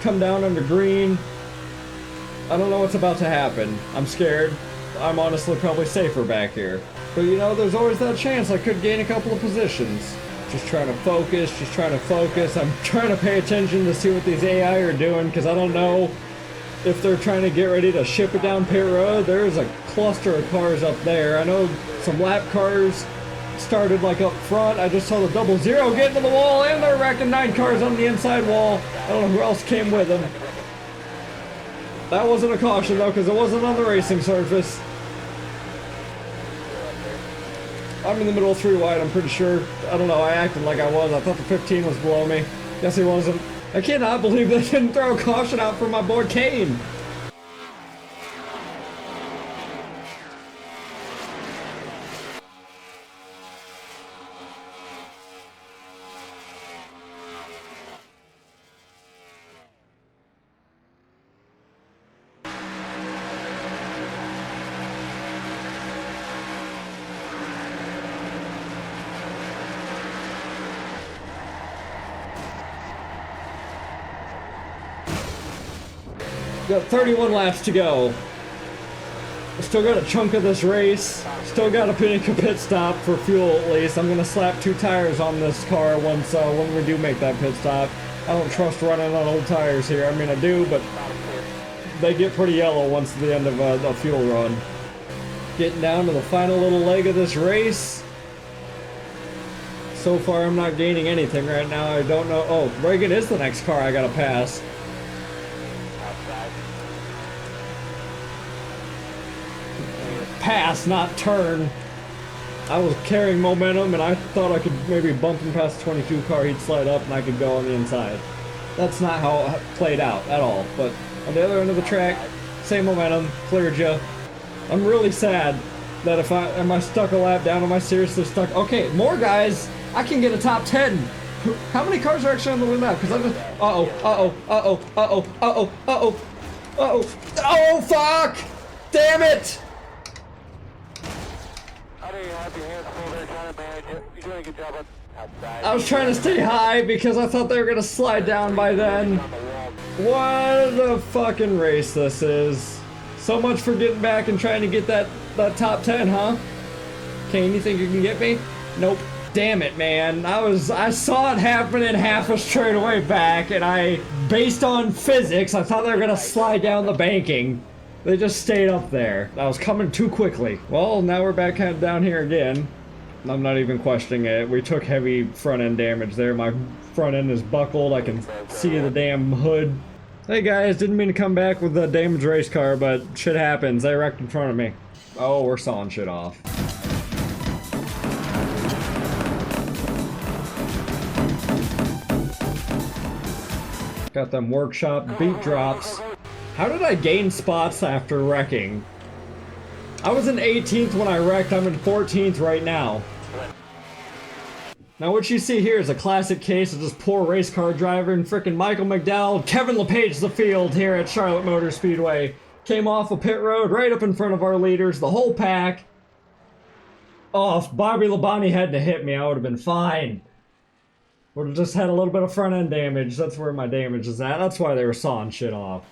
come down under green. I don't know what's about to happen. I'm scared. I'm honestly probably safer back here. But you know, there's always that chance I could gain a couple of positions. Just trying to focus, just trying to focus. I'm trying to pay attention to see what these AI are doing, because I don't know if they're trying to get ready to ship it down pit road. There's a cluster of cars up there. I know some lap cars started like up front. I just saw the 00 get into the wall, and they're wrecking 9 cars on the inside wall. I don't know who else came with them. That wasn't a caution though, because it wasn't on the racing surface. I'm in the middle of 3 wide, I'm pretty sure. I don't know, I acted like I was. I thought the 15 was below me. Guess he wasn't. I cannot believe they didn't throw a caution out for my boy Kane. Got 31 laps to go. Still got a chunk of this race. Still got a pit stop for fuel at least. I'm gonna slap 2 tires on this car once when we do make that pit stop. I don't trust running on old tires here. I mean, I do, but they get pretty yellow once at the end of a fuel run. Getting down to the final little leg of this race. So far, I'm not gaining anything right now. I don't know. Oh, Reagan is the next car I gotta pass. Pass, not turn. I was carrying momentum and I thought I could maybe bump him past the 22 car, he'd slide up and I could go on the inside. That's not how it played out at all. But on the other end of the track, same momentum, cleared you. I'm really sad that am I stuck a lap down? Am I seriously stuck? Okay, more guys. I can get a top 10. How many cars are actually on the lead lap? Because I'm just, oh, fuck! Damn it! How do you have your hands full there trying to manage it? You're doing a good job outside. I was trying to stay high because I thought they were gonna slide down by then. What a fucking race this is. So much for getting back and trying to get that top 10, huh? Kane, you think you can get me? Nope. Damn it, man. I saw it happen in half a straightaway back, and based on physics, I thought they were gonna slide down the banking. They just stayed up there. I was coming too quickly. Well, now we're back kind of down here again. I'm not even questioning it. We took heavy front end damage there. My front end is buckled. I can see the damn hood. Hey guys, didn't mean to come back with a damaged race car, but shit happens. They wrecked in front of me. Oh, we're sawing shit off. Got them workshop beat drops. How did I gain spots after wrecking? I was in 18th when I wrecked. I'm in 14th right now. Now what you see here is a classic case of just poor race car driver and frickin' Michael McDowell, Kevin LePage the field here at Charlotte Motor Speedway. Came off a pit road right up in front of our leaders, the whole pack. Oh, if Bobby Labonte hadn't hit me, I would have been fine. Would have just had a little bit of front end damage. That's where my damage is at. That's why they were sawing shit off.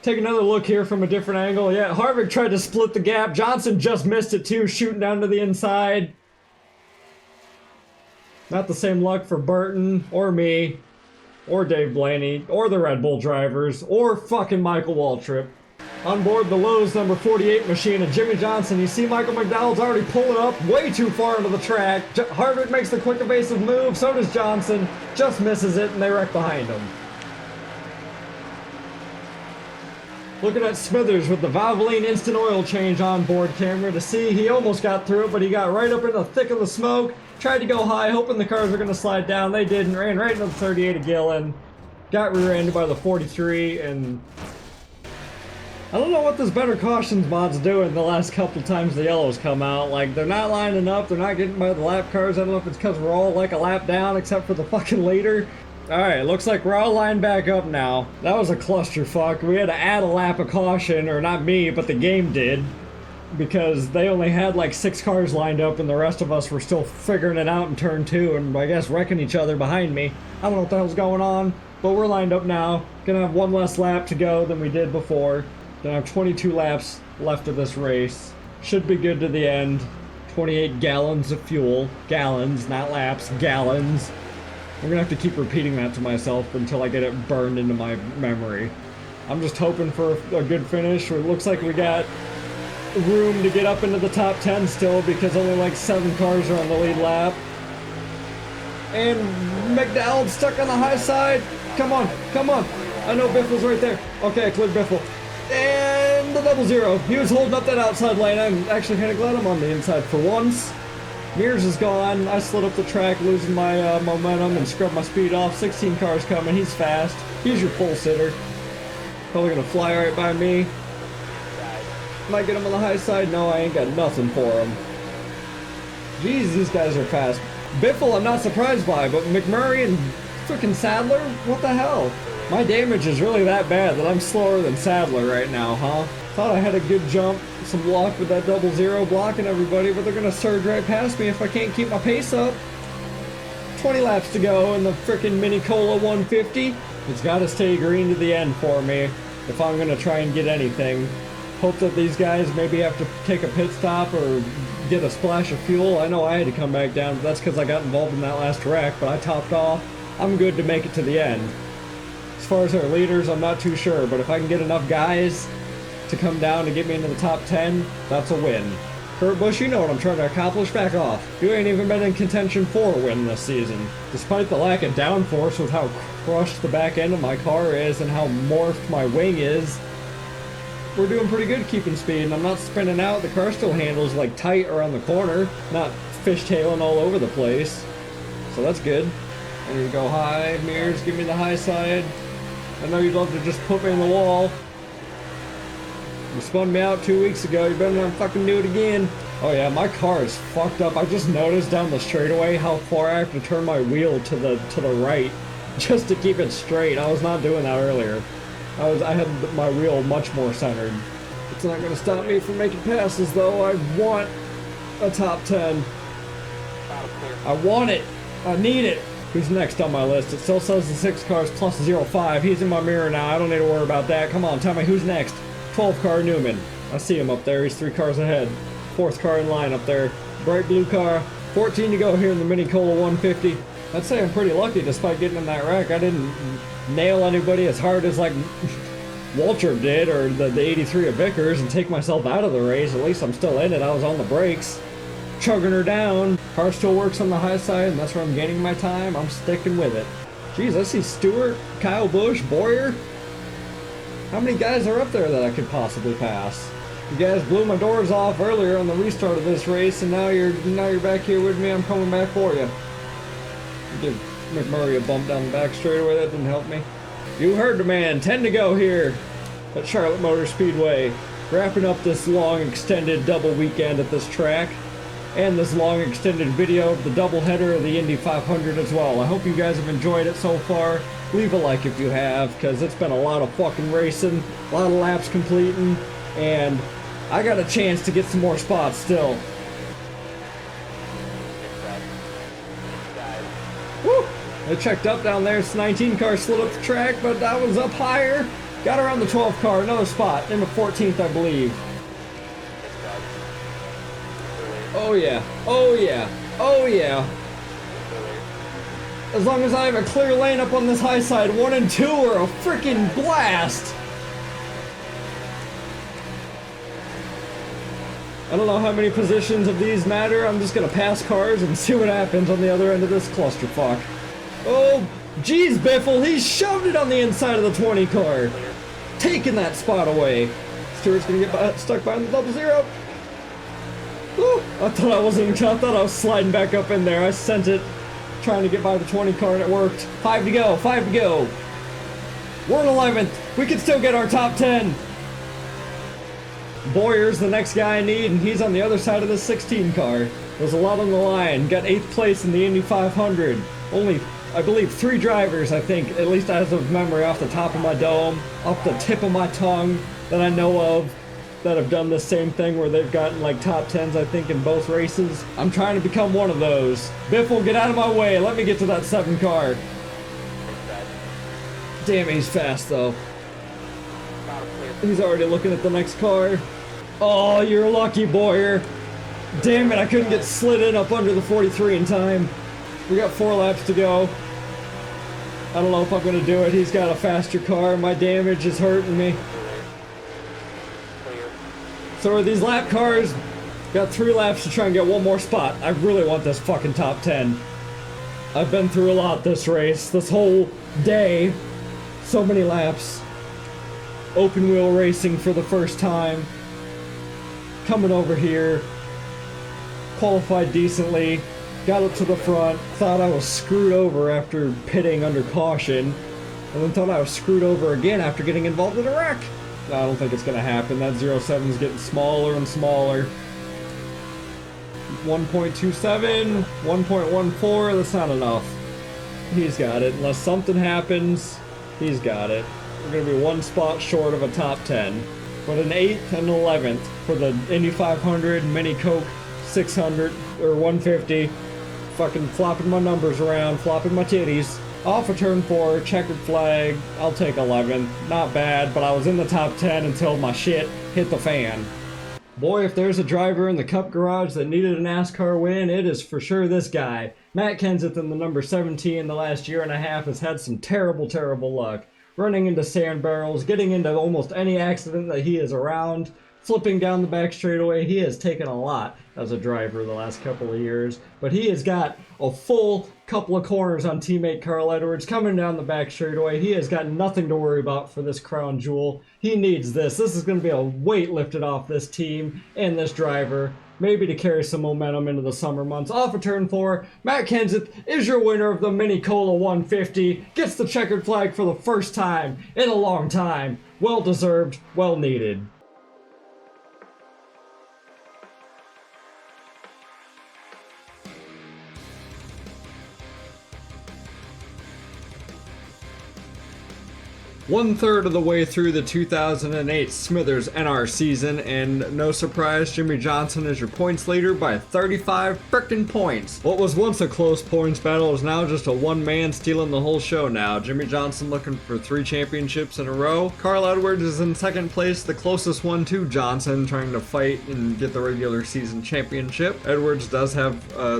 Take another look here from a different angle. Yeah, Harvick tried to split the gap. Johnson just missed it too, shooting down to the inside. Not the same luck for Burton, or me, or Dave Blaney, or the Red Bull drivers, or fucking Michael Waltrip. On board the Lowe's number 48 machine of Jimmy Johnson, you see Michael McDowell's already pulling up way too far into the track. Harvick makes the quick evasive move, so does Johnson. Just misses it, and they wreck behind him. Looking at Smithers with the Valvoline instant oil change on board camera to see he almost got through it, but he got right up in the thick of the smoke. Tried to go high, hoping the cars were going to slide down. They didn't. Ran right into the 38 of Gillen. Got rear-ended by the 43, and I don't know what this better cautions mod's doing the last couple times the yellows come out. Like, they're not lining up. They're not getting by the lap cars. I don't know if it's because we're all like a lap down except for the fucking leader. Alright, looks like we're all lined back up now. That was a clusterfuck. We had to add a lap of caution, or not me, but the game did. Because they only had like 6 cars lined up and the rest of us were still figuring it out in turn 2 and I guess wrecking each other behind me. I don't know what the hell's going on, but we're lined up now. Gonna have 1 less lap to go than we did before. Gonna have 22 laps left of this race. Should be good to the end. 28 gallons of fuel. Gallons, not laps, gallons. I'm gonna have to keep repeating that to myself until I get it burned into my memory. I'm just hoping for a good finish. It looks like we got room to get up into the top 10 still because only like 7 cars are on the lead lap. And McDowell's stuck on the high side. Come on, come on. I know Biffle's right there. Okay, I cleared Biffle. And the 00. He was holding up that outside lane. I'm actually kind of glad I'm on the inside for once. Mears is gone. I slid up the track, losing my momentum and scrubbed my speed off. 16 cars coming. He's fast. He's your pole sitter. Probably gonna fly right by me. Might get him on the high side. No, I ain't got nothing for him. Jeez, these guys are fast. Biffle, I'm not surprised by, but McMurray and frickin' Sadler? What the hell? My damage is really that bad that I'm slower than Sadler right now, huh? Thought I had a good jump, some luck with that 00 blocking everybody, but they're gonna surge right past me if I can't keep my pace up. 20 laps to go in the frickin' Mini Cola 150. It's gotta stay green to the end for me if I'm gonna try and get anything. Hope that these guys maybe have to take a pit stop or get a splash of fuel. I know I had to come back down, but that's because I got involved in that last wreck, but I topped off. I'm good to make it to the end. As far as our leaders, I'm not too sure, but if I can get enough guys to come down to get me into the top 10, that's a win. Kurt Busch, you know what I'm trying to accomplish. Back off. You ain't even been in contention for a win this season. Despite the lack of downforce with how crushed the back end of my car is and how morphed my wing is, we're doing pretty good keeping speed, and I'm not spinning out. The car still handles like tight around the corner, not fishtailing all over the place. So that's good. There you go, high. Mears, give me the high side. I know you'd love to just put me in the wall. You spun me out 2 weeks ago, you better not fucking do it again. Oh yeah, my car is fucked up. I just noticed down the straightaway how far I have to turn my wheel to the right just to keep it straight. I was not doing that earlier. I had my wheel much more centered. It's not gonna stop me from making passes though. I want a top 10. I want it. I need it. Who's next on my list? It still says the 6 cars plus 05. He's in my mirror now. I don't need to worry about that. Come on, tell me who's next. 12 car Newman. I see him up there. He's 3 cars ahead. 4th car in line up there. Bright blue car. 14 to go here in the Mini Cola 150. I'd say I'm pretty lucky despite getting in that wreck. I didn't nail anybody as hard as like Walter did or the 83 of Vickers and take myself out of the race. At least I'm still in it. I was on the brakes. Chugging her down. Car still works on the high side and that's where I'm gaining my time. I'm sticking with it. Jeez, I see Stewart, Kyle Busch, Boyer. How many guys are up there that I could possibly pass? You guys blew my doors off earlier on the restart of this race, and now you're back here with me. I'm coming back for you. Give McMurray a bump down the back straightaway. That didn't help me. You heard the man. 10 to go here at Charlotte Motor Speedway. Wrapping up this long extended double weekend at this track, and this long extended video of the doubleheader of the Indy 500 as well. I hope you guys have enjoyed it so far. Leave a like if you have, because it's been a lot of fucking racing, a lot of laps completing, and I got a chance to get some more spots still. Woo! I checked up down there. It's 19 car slid up the track, but I was up higher. Got around the 12 car, another spot, in the 14th, I believe. Oh yeah, oh yeah, oh yeah. As long as I have a clear lane up on this high side, 1 and 2 are a freaking blast. I don't know how many positions of these matter. I'm just gonna pass cars and see what happens on the other end of this clusterfuck. Oh, geez, Biffle, he shoved it on the inside of the 20 car. Taking that spot away. Stewart's gonna get stuck behind the 00. Whew, I thought I was sliding back up in there. I sent it trying to get by the 20 car and it worked. 5 to go, 5 to go. We're in 11th. We can still get our top 10. Boyer's the next guy I need, and he's on the other side of the 16 car. There's a lot on the line. Got 8th place in the Indy 500. Only, I believe, 3 drivers, I think, at least as of memory, off the top of my dome, off the tip of my tongue, that I know of, that have done the same thing where they've gotten like top 10s, I think, in both races. I'm trying to become one of those. Biffle, get out of my way. Let me get to that 7 car. Damn, he's fast though. He's already looking at the next car. Oh, you're lucky, Boyer. Damn it, I couldn't get slid in up under the 43 in time. We got 4 laps to go. I don't know if I'm gonna do it. He's got a faster car. My damage is hurting me. So are these lap cars? Got 3 laps to try and get 1 more spot. I really want this fucking top 10. I've been through a lot this race, this whole day. So many laps. Open wheel racing for the first time. Coming over here. Qualified decently. Got up to the front. Thought I was screwed over after pitting under caution. And then thought I was screwed over again after getting involved in a wreck. I don't think it's gonna happen. That 07 is getting smaller and smaller. 1.27, 1.14, that's not enough. He's got it. Unless something happens, he's got it. We're gonna be 1 spot short of a top 10. But an 8th and 11th for the Indy 500, Mini Coke 600 or 150. Fucking flopping my numbers around, flopping my titties. Off of turn 4, checkered flag, I'll take 11th. Not bad, but I was in the top 10 until my shit hit the fan. Boy, if there's a driver in the Cup garage that needed a NASCAR win, it is for sure this guy. Matt Kenseth in the number 17 the last year and a half has had some terrible, terrible luck. Running into sand barrels, getting into almost any accident that he is around, flipping down the back straightaway. He has taken a lot as a driver the last couple of years, but he has got a full couple of corners on teammate Carl Edwards coming down the back straightaway. He has got nothing to worry about for this crown jewel. He needs this. This is going to be a weight lifted off this team and this driver, maybe to carry some momentum into the summer months. Off of turn 4, Matt Kenseth is your winner of the Mini Cola 150, gets the checkered flag for the first time in a long time. Well deserved, well needed. 1/3 of the way through the 2008 Smithers NR season, and no surprise, Jimmy Johnson is your points leader by 35 frickin' points. What was once a close points battle is now just a one man stealing the whole show now. Jimmy Johnson looking for 3 championships in a row. Carl Edwards is in second place, the closest one to Johnson, trying to fight and get the regular season championship. Edwards does have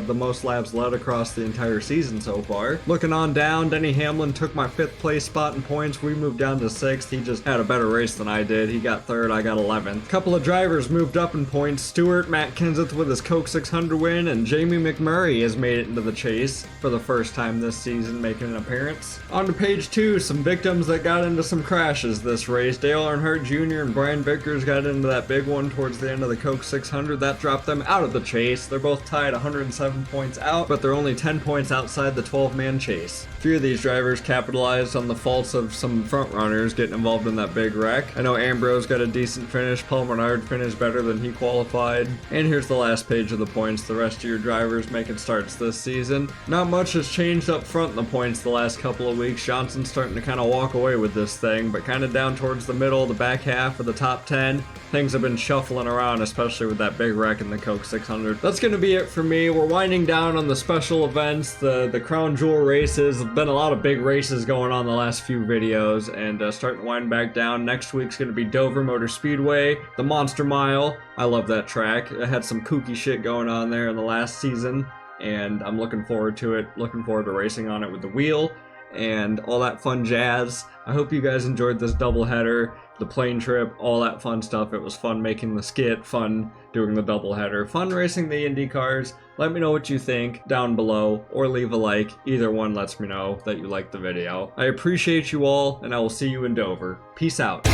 the most laps led across the entire season so far. Looking on down, Denny Hamlin took my 5th place spot in points. We moved down to 6th. He just had a better race than I did. He got 3rd, I got 11th. Couple of drivers moved up in points. Stewart, Matt Kenseth with his Coke 600 win, and Jamie McMurray has made it into the chase for the first time this season, making an appearance. On to page 2, some victims that got into some crashes this race. Dale Earnhardt Jr. and Brian Vickers got into that big one towards the end of the Coke 600. That dropped them out of the chase. They're both tied 107 points out, but they're only 10 points outside the 12-man chase. 3 of these drivers capitalized on the faults of some front runners getting involved in that big wreck. I know Ambrose got a decent finish. Paul Menard finished better than he qualified. And here's the last page of the points. The rest of your drivers making starts this season. Not much has changed up front in the points the last couple of weeks. Johnson's starting to kind of walk away with this thing, but kind of down towards the middle, the back half of the top 10, things have been shuffling around, especially with that big wreck in the Coke 600. That's going to be it for me. We're winding down on the special events, the Crown Jewel races. There's been a lot of big races going on the last few videos, and starting to wind back down. Next week's going to be Dover Motor Speedway, the Monster Mile. I love that track. It had some kooky shit going on there in the last season, and I'm looking forward to it. Looking forward to racing on it with the wheel and all that fun jazz. I hope you guys enjoyed this doubleheader, the plane trip, all that fun stuff. It was fun making the skit, fun doing the doubleheader, fun racing the Indy cars. Let me know what you think down below, or leave a like. Either one lets me know that you liked the video. I appreciate you all, and I will see you in Dover. Peace out.